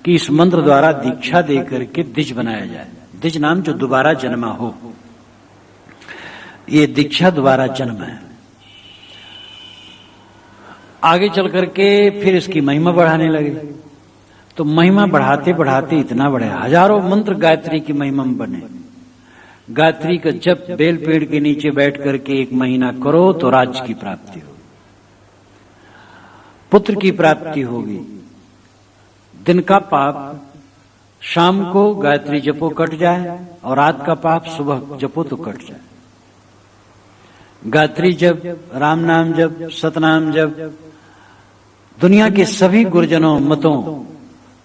कि इस मंत्र द्वारा दीक्षा दे करके द्विज बनाया जाए। द्विज नाम जो दोबारा जन्मा हो, ये दीक्षा दोबारा जन्म है। आगे चल करके फिर इसकी महिमा बढ़ाने लगे, तो महिमा बढ़ाते बढ़ाते इतना बढ़े, हजारों मंत्र गायत्री की महिमा में बने। गायत्री का जप बेल पेड़ के नीचे बैठ करके 1 महीना करो तो राज्य की प्राप्ति होगी, पुत्र की प्राप्ति होगी। दिन का पाप शाम को गायत्री जपो कट जाए और रात का पाप सुबह जपो तो कट जाए। गायत्री जप, राम नाम जप, सतनाम जप, दुनिया के सभी गुरुजनों मतों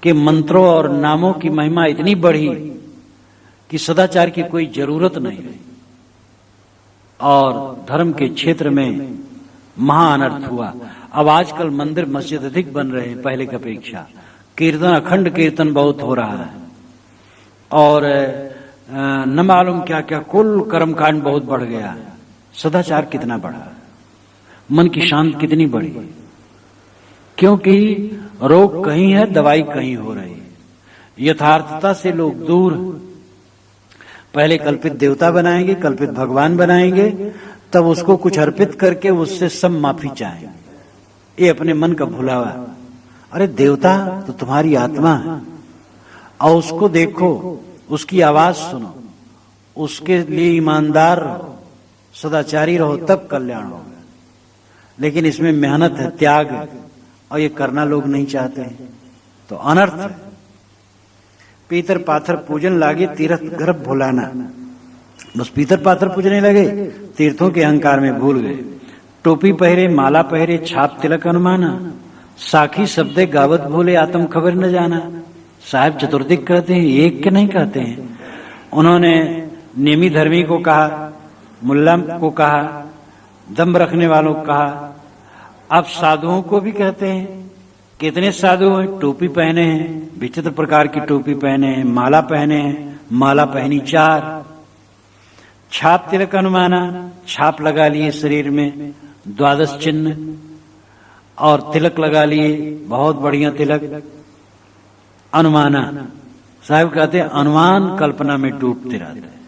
के मंत्रों और नामों की महिमा इतनी बढ़ी कि सदाचार की कोई जरूरत नहीं रही और धर्म के क्षेत्र में महाअनर्थ हुआ। अब आजकल मंदिर मस्जिद अधिक बन रहे हैं पहले की अपेक्षा। कीर्तन, अखंड कीर्तन बहुत हो रहा है और न मालूम क्या क्या, कुल कर्मकांड बहुत बढ़ गया है। सदाचार कितना बढ़ा, मन की शांति कितनी बढ़ी, क्योंकि रोग कहीं है, दवाई कहीं हो रही है। यथार्थता से लोग दूर, पहले कल्पित देवता बनाएंगे, कल्पित भगवान बनाएंगे, तब उसको कुछ अर्पित करके उससे सब माफी चाहेंगे। ये अपने मन का भुलावा। अरे देवता तो तुम्हारी आत्मा है और उसको देखो, उसकी आवाज सुनो, उसके लिए ईमानदार रहो, सदाचारी रहो, तब कल्याण होगा। लेकिन इसमें मेहनत है, त्याग है, और ये करना लोग नहीं चाहते हैं, तो अनर्थ है। पीतर पाथर पूजन लागे, तीर्थ गर्भ भुलाना। बस पीतर पाथर पूजने लगे, तीर्थों के अहंकार में भूल गए। टोपी पहरे, माला पहरे, छाप तिलक अनुमाना, साखी शब्दे गावत भूले, आत्म खबर न जाना। साहब चतुर्दिक कहते हैं, एक के नहीं कहते हैं। उन्होंने नेमी धर्मी को कहा, मुल्ला को कहा, दम रखने वालों को कहा, अब साधुओं को भी कहते हैं। कितने साधु हैं, टोपी पहने हैं, विचित्र प्रकार की टोपी पहने हैं, माला पहने हैं, माला पहनी 4, छाप तिलक अनुमाना, छाप लगा लिए शरीर में 12 चिन्ह, और तिलक लगा लिए, बहुत बढ़िया तिलक। अनुमाना, साहब कहते हैं अनुमान कल्पना में डूबते रहते हैं,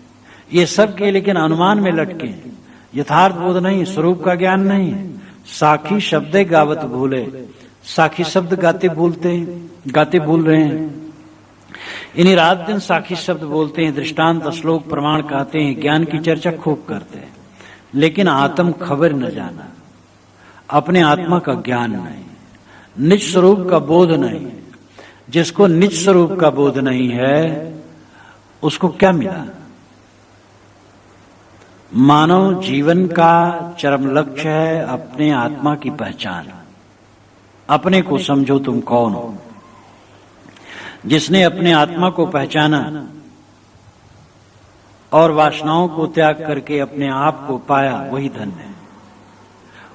ये सब के लेकिन अनुमान में लटके, यथार्थ बोध नहीं, स्वरूप का ज्ञान नहीं है। साखी शब्द गावत भूले, साखी शब्द गाते भूल रहे हैं। इन्हीं रात दिन साखी शब्द बोलते हैं, दृष्टांत श्लोक प्रमाण कहते हैं, ज्ञान की चर्चा खूब करते हैं, लेकिन आत्म खबर न जाना, अपने आत्मा का ज्ञान नहीं, निज स्वरूप का बोध नहीं। जिसको निज स्वरूप का बोध नहीं है उसको क्या मिला? मानव जीवन का चरम लक्ष्य है अपने आत्मा की पहचान। अपने को समझो तुम कौन हो। जिसने अपने आत्मा को पहचाना और वासनाओं को त्याग करके अपने आप को पाया, वही धन्य है।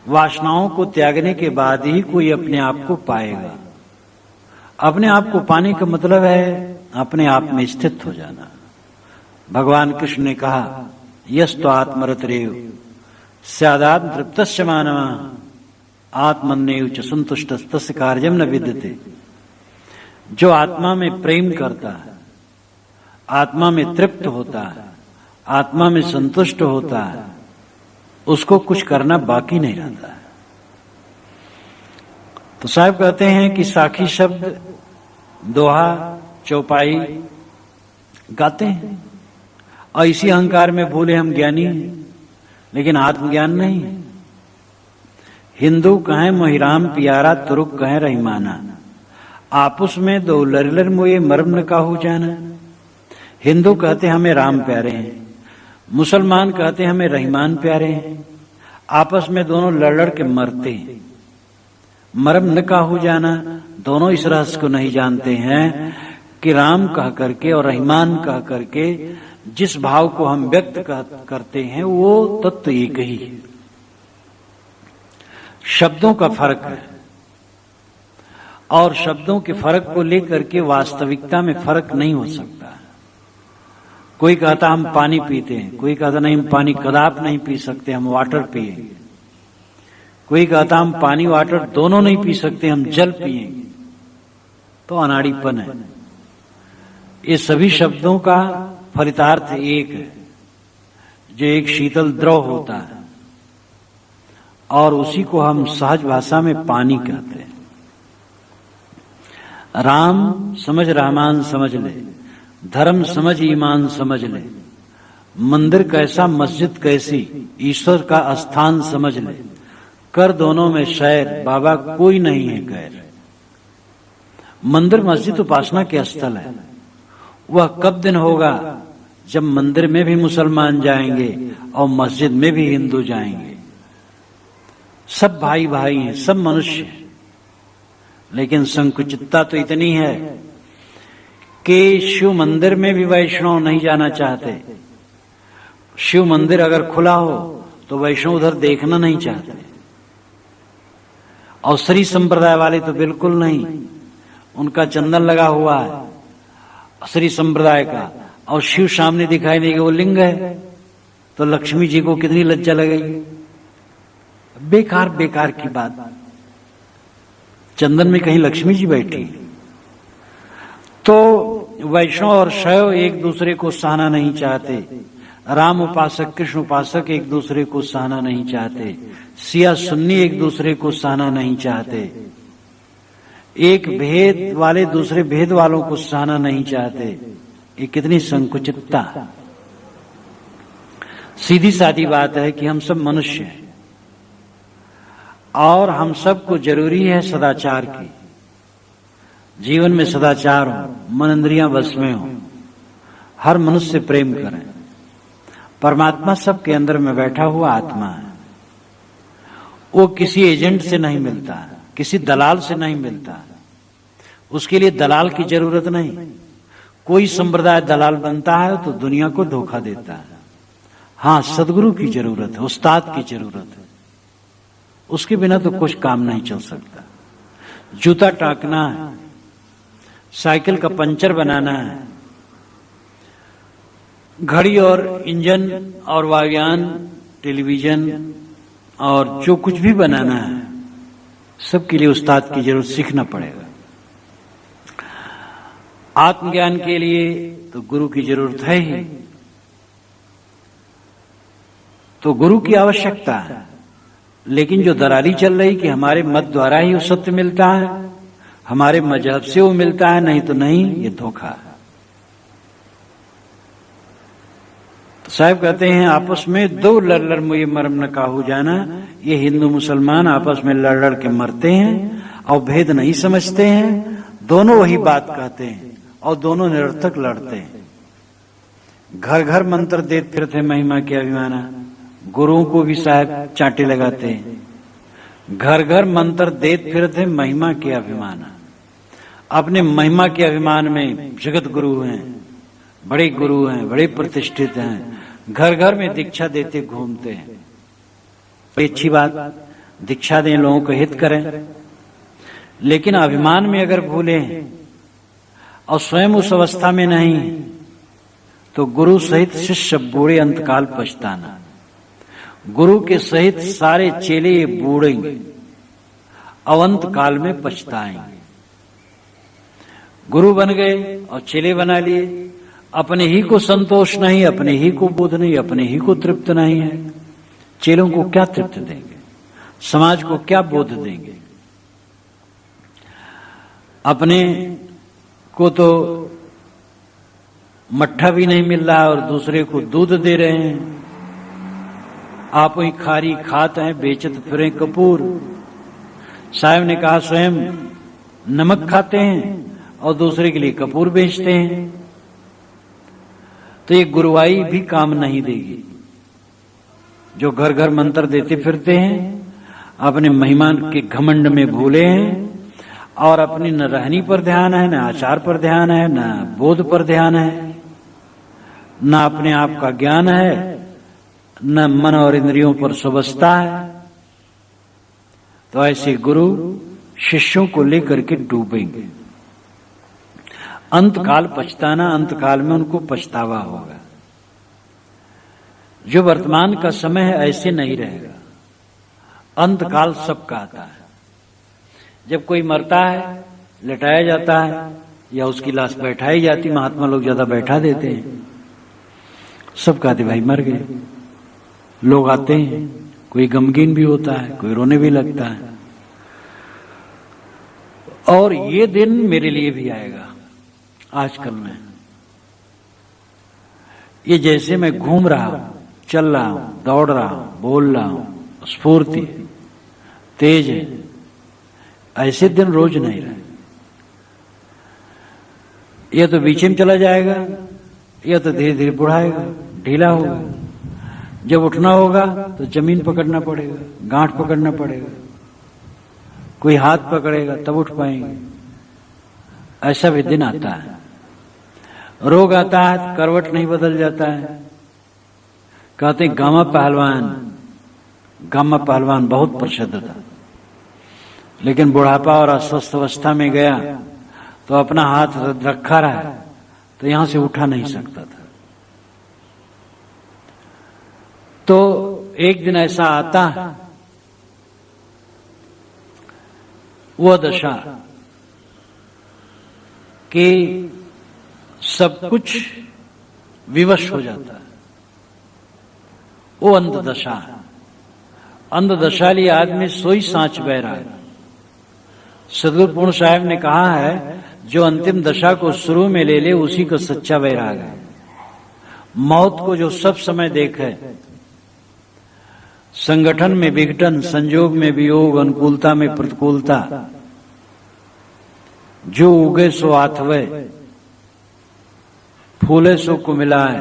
वासनाओं को त्यागने के बाद ही कोई अपने आप को पाएगा। अपने आप को पाने का मतलब है अपने आप में स्थित हो जाना। भगवान कृष्ण ने कहा, यस्तो आत्मरतरेव स्यादात्म तृप्तस्य मानवा आत्मन्येव च संतुष्टस्तस्य कार्यम न विद्यते। जो आत्मा में प्रेम करता है, आत्मा में तृप्त होता है, आत्मा में संतुष्ट होता है, उसको कुछ करना बाकी नहीं रहता है। तो साहब कहते हैं कि साखी शब्द, दोहा, चौपाई गाते हैं और इसी अहंकार में भूले हम ज्ञानी हैं, लेकिन आत्मज्ञान नहीं है। हिंदू कहें मोहिराम प्यारा, तुरुक कहें रहीमाना, आपस में दो लर मोये मर्म न काहू जाना। हिंदू कहते हमें राम प्यारे हैं, मुसलमान कहते हमें रहीमान प्यारे हैं, आपस में दोनों लड़ के मरते हैं। मर्म न काहू जाना, दोनों इस रहस्य को नहीं जानते हैं कि राम कह करके और रहीमान कह करके जिस भाव को हम व्यक्त करते हैं वो तत्व एक ही है। शब्दों का फर्क है और शब्दों के फर्क को लेकर के वास्तविकता में फर्क नहीं हो सकता। कोई कहता हम पानी पीते हैं, कोई कहता नहीं हम पानी कदाप नहीं पी सकते, हम वाटर पिएंगे। कोई कहता हम पानी वाटर दोनों नहीं पी सकते, हम जल पिएंगे। तो अनाड़ीपन है। ये सभी शब्दों का फलितार्थ एक है, जो एक शीतल द्रव होता है और उसी को हम सहज भाषा में पानी कहते हैं। राम समझ रहमान समझ ले, धर्म समझ ईमान समझ ले, मंदिर कैसा मस्जिद कैसी, ईश्वर का स्थान समझ ले, कर दोनों में शैर, बाबा कोई नहीं है गैर। मंदिर मस्जिद उपासना के स्थल है। वह कब दिन होगा जब मंदिर में भी मुसलमान जाएंगे और मस्जिद में भी हिंदू जाएंगे। सब भाई भाई हैं, सब मनुष्य हैं, लेकिन संकुचितता तो इतनी है कि शिव मंदिर में भी वैष्णव नहीं जाना चाहते। शिव मंदिर अगर खुला हो तो वैष्णव उधर देखना नहीं चाहते, और श्री संप्रदाय वाले तो बिल्कुल नहीं। उनका चंदन लगा हुआ है श्री संप्रदाय का, और शिव सामने दिखाई देगा, वो लिंग है, तो लक्ष्मी जी को कितनी लज्जा लगेगी। बेकार बेकार की बात। चंदन में कहीं लक्ष्मी जी बैठी। तो वैष्णव और शैव एक दूसरे को सहना नहीं चाहते। राम उपासक कृष्ण उपासक एक दूसरे को सहना नहीं चाहते। सिया सुन्नी एक दूसरे को सहना नहीं चाहते। एक भेद वाले दूसरे भेद वालों को सहना नहीं चाहते। ये कितनी संकुचितता। सीधी सादी बात है कि हम सब मनुष्य हैं और हम सबको जरूरी है सदाचार की। जीवन में सदाचार हो, मन इंद्रियां बस में हो, हर मनुष्य से प्रेम करें। परमात्मा सबके अंदर में बैठा हुआ आत्मा है। वो किसी एजेंट से नहीं मिलता, किसी दलाल से नहीं मिलता। उसके लिए दलाल की जरूरत नहीं। कोई संप्रदाय दलाल बनता है तो दुनिया को धोखा देता है। हाँ, सदगुरु की जरूरत है, उस्ताद की जरूरत है। उसके बिना तो कुछ काम नहीं चल सकता। जूता टाकना है, साइकिल का पंचर बनाना है, घड़ी और इंजन और वायुयान, टेलीविजन और जो कुछ भी बनाना है, सबके लिए उस्ताद की जरूरत, सीखना पड़ेगा। आत्मज्ञान के लिए तो गुरु की जरूरत है ही, तो गुरु की आवश्यकता है। लेकिन जो दरारी चल रही कि हमारे मत द्वारा ही वो सत्य मिलता है, हमारे मजहब से वो मिलता है, नहीं तो नहीं, ये धोखा है। तो साहब कहते हैं आपस में दो लड़ लड़ मुझे मरम न काहू जाना। ये हिंदू मुसलमान आपस में लड़ लड़ के मरते हैं और भेद नहीं समझते हैं, दोनों वही बात कहते हैं और दोनों निरर्थक लड़ते हैं। घर घर मंत्र देते फिरते महिमा के अभिमाना, गुरुओं को भी साहब चांटे लगाते हैं। घर घर मंत्र देते फिरते महिमा के अभिमाना, अपने महिमा के अभिमान में जगत गुरु हैं, बड़े गुरु हैं, बड़े प्रतिष्ठित हैं, घर घर में दीक्षा देते घूमते हैं। अच्छी बात, दीक्षा दें, लोगों को हित करें, लेकिन अभिमान में अगर भूले और स्वयं उस अवस्था में नहीं, तो गुरु सहित शिष्य बूढ़े अंतकाल पछताना। गुरु के सहित सारे चेले बूढ़ेंगे, अवंत काल में पछताएंगे। गुरु बन गए और चेले बना लिए, अपने ही को संतोष नहीं, अपने ही को बोध नहीं, अपने ही को तृप्त नहीं है। चेलों को क्या तृप्त देंगे, समाज को क्या बोध देंगे? अपने को तो मट्ठा भी नहीं मिल रहा और दूसरे को दूध दे रहे हैं। आप वही खारी खात हैं, बेचत फिरे कपूर। साहब ने कहा स्वयं नमक खाते हैं और दूसरे के लिए कपूर बेचते हैं, तो ये गुरुवाई भी काम नहीं देगी। जो घर घर मंत्र देते फिरते हैं, अपने महिमा के घमंड में भूले हैं और अपनी न रहनी पर ध्यान है, न आचार पर ध्यान है, न बोध पर ध्यान है, न अपने आप का ज्ञान है, न मन और इंद्रियों पर सुबस्ता है, तो ऐसे गुरु शिष्यों को लेकर के डूबेंगे। अंतकाल पछताना, अंतकाल में उनको पछतावा होगा। जो वर्तमान का समय है ऐसे नहीं रहेगा, अंतकाल सबका आता है। जब कोई मरता है, लटाया जाता है या उसकी लाश बैठाई जाती, महात्मा लोग ज्यादा बैठा देते हैं, सब कहते भाई मर गए। लोग आते हैं, कोई गमगीन भी होता है, कोई रोने भी लगता है। और ये दिन मेरे लिए भी आएगा आजकल में। ये जैसे मैं घूम रहा हूं, चल रहा हूं, दौड़ रहा हूं, बोल रहा हूं, स्फूर्ति तेज है, ऐसे दिन रोज नहीं रहे। यह तो बीच में चला जाएगा, यह तो धीरे धीरे बुढ़ाएगा, ढीला होगा। जब उठना होगा तो जमीन पकड़ना पड़ेगा, गांठ पकड़ना पड़ेगा, कोई हाथ पकड़ेगा तब उठ पाएंगे। ऐसा भी दिन आता है। रोग आता है, करवट नहीं बदल जाता है। कहते हैं गामा पहलवान बहुत प्रसिद्ध था, लेकिन बुढ़ापा और अस्वस्थ अवस्था में गया तो अपना हाथ रखा रहा तो यहां से उठा नहीं सकता था। तो एक दिन ऐसा आता है, वह दशा कि सब कुछ विवश हो जाता है, वो अंध दशा है। अंध दशा लिए आदमी सोई सांच बैराग। सदगुरु पूर्ण साहब ने कहा है, जो अंतिम दशा को शुरू में ले ले उसी को सच्चा वैराग है। मौत को जो सब समय देखे, संगठन में विघटन, संजोग में वियोग, अनुकूलता में प्रतिकूलता, जो उगे सो आथवे, फूले सो कुमिलाए,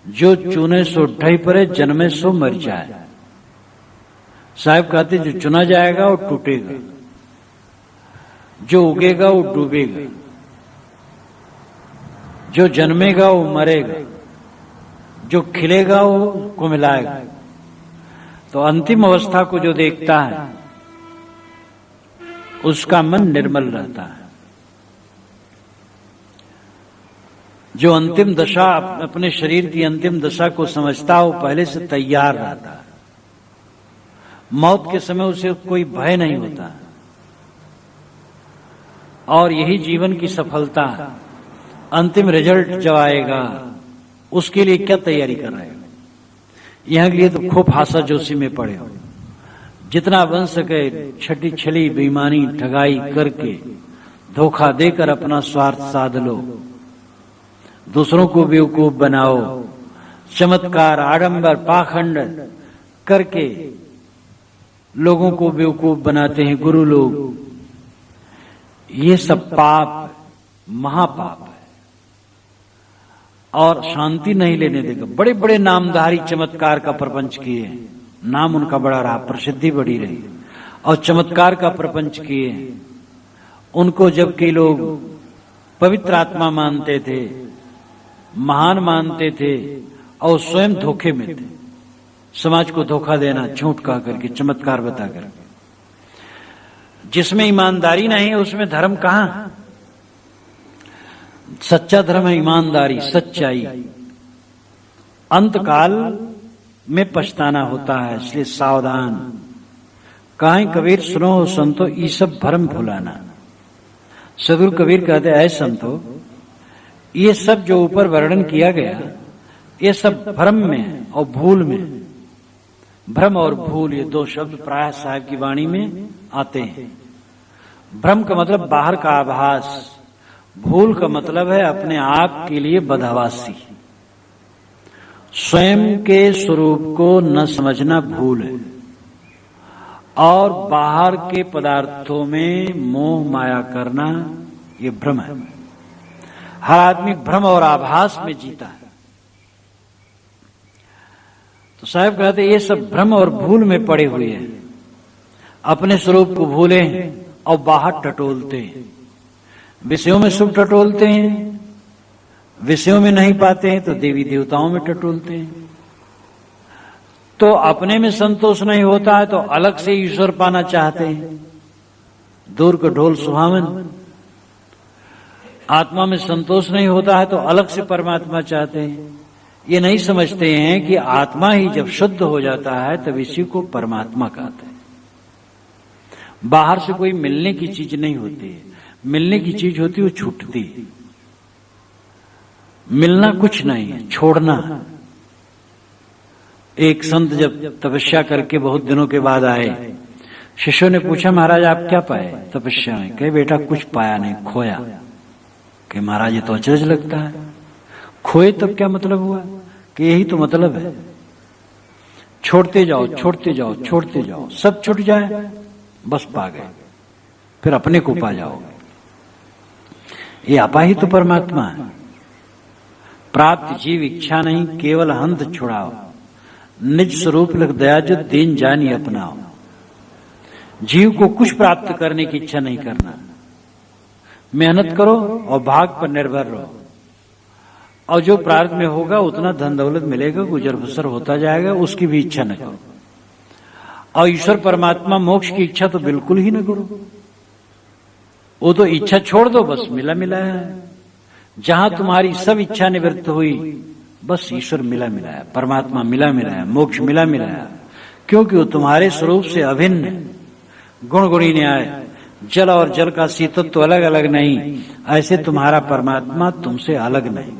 जो चुने सो ढही परे, जन्मे सो मर जाए। साहब कहते जो चुना जाएगा वो टूटेगा, जो उगेगा वो डूबेगा, जो जन्मेगा वो मरेगा, जो खिलेगा वो कुमिलाएगा। तो अंतिम अवस्था को जो देखता है उसका मन निर्मल रहता है। जो अंतिम दशा, अपने शरीर की अंतिम दशा को समझता हो, पहले से तैयार रहता है। मौत के समय उसे कोई भय नहीं होता। और यही जीवन की सफलता है। अंतिम रिजल्ट जब आएगा उसके लिए क्या तैयारी कर रहे हो? यहां के लिए तो खूब हासा जोशी में पड़े हो। जितना बन सके छठी छली बेईमानी ठगाई करके, धोखा देकर अपना स्वार्थ साध लो, दूसरों को बेवकूफ बनाओ, चमत्कार आडंबर पाखंड करके लोगों को बेवकूफ बनाते हैं गुरु लोग। ये सब पाप, महापाप है और शांति नहीं लेने देगा। बड़े बड़े नामधारी चमत्कार का प्रपंच किए, नाम उनका बड़ा रहा, प्रसिद्धि बड़ी रही और चमत्कार का प्रपंच किए। उनको जबकि लोग पवित्र आत्मा मानते थे, महान मानते थे और स्वयं धोखे में थे। समाज को धोखा देना, झूठ कह करके, चमत्कार बता करके। जिसमें ईमानदारी नहीं है उसमें धर्म कहां? सच्चा धर्म है ईमानदारी, सच्चाई। अंतकाल में पछताना होता है, इसलिए सावधान। कहीं कबीर सुनो हो संतो, ये सब भ्रम भुलाना। सदगुरु कबीर कहते ऐ संतो, ये सब जो ऊपर वर्णन किया गया ये सब भ्रम में है और भूल में। भ्रम और भूल ये दो शब्द प्राय साहब की वाणी में आते हैं। भ्रम का मतलब बाहर का आभास, भूल का मतलब है अपने आप के लिए बदहवासी। स्वयं के स्वरूप को न समझना भूल है और बाहर के पदार्थों में मोह माया करना ये भ्रम है। हर आदमी भ्रम और आभास में जीता है। तो साहब कहते ये सब भ्रम और भूल में पड़े हुए हैं। अपने स्वरूप को भूले और बाहर टटोलते हैं, विषयों में सुख टटोलते हैं, विषयों में नहीं पाते हैं तो देवी देवताओं में टटोलते हैं। तो अपने में संतोष नहीं होता है तो अलग से ईश्वर पाना चाहते हैं। दूर का ढोल सुहावन। आत्मा में संतोष नहीं होता है तो अलग से परमात्मा चाहते हैं। ये नहीं समझते हैं कि आत्मा ही जब शुद्ध हो जाता है तब इसी को परमात्मा कहते हैं। बाहर से कोई मिलने की चीज नहीं होती है, मिलने की चीज होती है वो छूटती है। मिलना कुछ नहीं है, छोड़ना है। एक संत जब तपस्या करके बहुत दिनों के बाद आए, शिष्यों ने पूछा महाराज आप क्या पाए तपस्या में? कहे बेटा कुछ पाया नहीं, खोया। कि महाराज ये तो अचरज लगता है, खोए तब क्या मतलब हुआ? कि यही तो मतलब है, छोड़ते जाओ छोड़ते जाओ छोड़ते जाओ, सब छूट जाए बस पा गए, फिर अपने को पा जाओगे। ये आपा ही तो परमात्मा है। प्राप्त जीव इच्छा नहीं, केवल हंत छुड़ाओ, निज स्वरूप लग दया जो दीन जानी अपनाओ। जीव को कुछ प्राप्त करने की इच्छा नहीं करना, मेहनत करो और भाग पर निर्भर रहो और जो प्रारब्ध में होगा उतना धन दौलत मिलेगा, गुजर बसर होता जाएगा, उसकी भी इच्छा न करो। और ईश्वर परमात्मा मोक्ष की इच्छा तो बिल्कुल ही न करो। वो तो इच्छा छोड़ दो, बस मिला मिला है। जहां तुम्हारी सब इच्छा निवृत्त हुई बस ईश्वर मिला मिला है, परमात्मा मिला मिला है, मोक्ष मिला मिला है। क्योंकि वो तुम्हारे स्वरूप से अभिन्न है, गुण गुणी न्याय। जल और जल का शीतत्व तो अलग अलग नहीं, ऐसे तुम्हारा परमात्मा तुमसे अलग नहीं।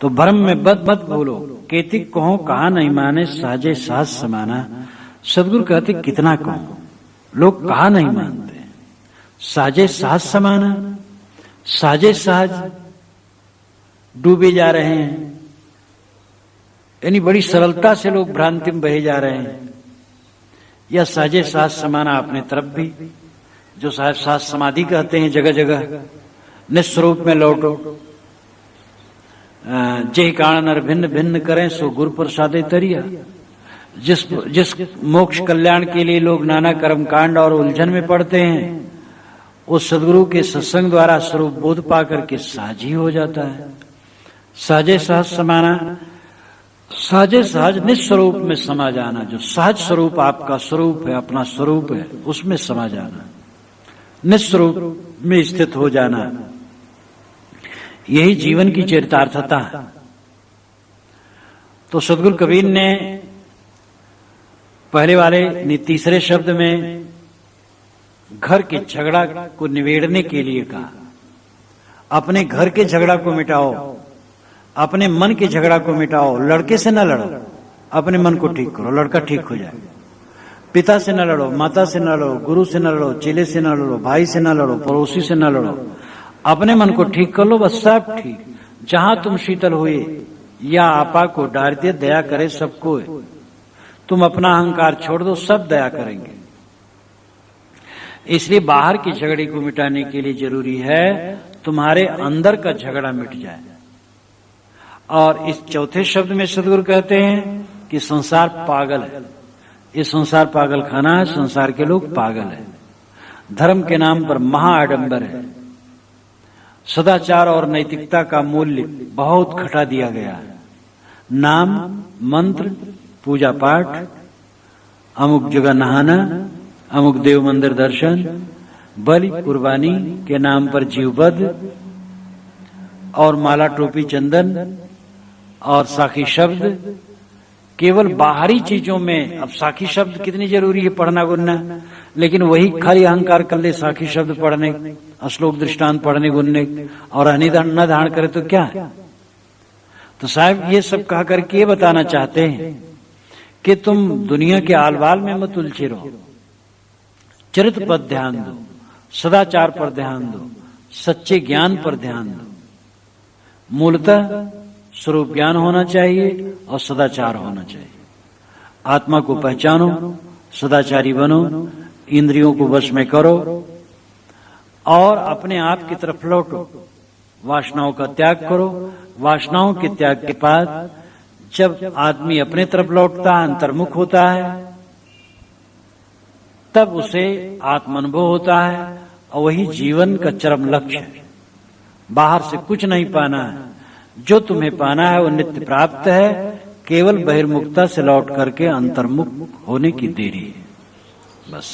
तो भ्रम में बद बोलो, केतिक कहो कहा नहीं माने, सहजे सहज समाना। सदगुरु कहते कितना कहो, लोग कहा नहीं मानते। सहजे सहज समाना, सहजे सहज डूबे जा रहे हैं, यानी बड़ी सरलता से लोग भ्रांति में बहे जा रहे हैं। या सहजे सहज समाना अपने तरफ भी, जो सहज समाधि कहते हैं जगह जगह, निस्वरूप में लौटो। जे कारण नर भिन्न भिन्न करें सो गुरु प्रसादे तरिया। जिस मोक्ष कल्याण के लिए लोग नाना कर्म कांड और उलझन में पड़ते हैं, उस सदगुरु के सत्संग द्वारा स्वरूप बोध पा करके सहज ही हो जाता है। सहजे सहज समाना, सहजे सहज निस्वरूप में समा जाना। जो सहज स्वरूप आपका स्वरूप है, अपना स्वरूप है, उसमें समा जाना, निस्वरूप में स्थित हो जाना। यही जीवन की चरितार्थता है। तो सद्गुरु कबीर ने पहले वाले ने तीसरे शब्द में घर के झगड़ा को निबेड़ने के लिए कहा, अपने घर के झगड़ा को मिटाओ, अपने मन के झगड़ा को मिटाओ। लड़के से न लड़ो, अपने मन को ठीक करो, लड़का ठीक हो जाए। पिता से न लड़ो, माता से न लड़ो, गुरु से न लड़ो, चेले से न लड़ो, भाई से न लड़ो, पड़ोसी से न लड़ो, अपने मन को ठीक कर लो, बस सब ठीक। जहां तुम शीतल हुए या आपा को डार दे, दया करे सबको। तुम अपना अहंकार छोड़ दो, सब दया करेंगे। इसलिए बाहर की झगड़े को मिटाने के लिए जरूरी है तुम्हारे अंदर का झगड़ा मिट जाए। और इस चौथे शब्द में सद्गुरु कहते हैं कि संसार पागल है, ये संसार पागल खाना है, संसार के लोग पागल है। धर्म के नाम पर महाआडंबर है, सदाचार और नैतिकता का मूल्य बहुत घटा दिया गया है। नाम, मंत्र, पूजा पाठ, अमुक जगह नहाना, अमुक देव मंदिर दर्शन, बलि कुर्बानी के नाम पर जीवबद्ध और माला टोपी चंदन और साखी शब्द, केवल बाहरी चीजों में। अब साखी शब्द कितनी जरूरी है पढ़ना गुनना, लेकिन वही खाली अहंकार कर ले, साखी शब्द पढ़ने, श्लोक दृष्टांत पढ़ने गुनने और अनिधान न धारण करे तो क्या है। तो साहब ये सब कह करके ये बताना चाहते हैं कि तुम दुनिया के आलवाल में मत उलझे रहो, चरित्र पर ध्यान दो, सदाचार पर ध्यान दो, सच्चे ज्ञान पर ध्यान दो। मूलतः स्वरूप ज्ञान होना चाहिए और सदाचार होना चाहिए। आत्मा को पहचानो, सदाचारी बनो, इंद्रियों को वश में करो और अपने आप की तरफ लौटो। वासनाओं का त्याग करो। वासनाओं के त्याग के बाद जब आदमी अपने तरफ लौटता है, अंतर्मुख होता है, तब उसे आत्मानुभव होता है और वही जीवन का चरम लक्ष्य है। बाहर से कुछ नहीं पाना है, जो तुम्हें पाना है वो नित्य प्राप्त है। केवल बहिर्मुखता से लौट करके अंतर्मुख होने की देरी है, बस।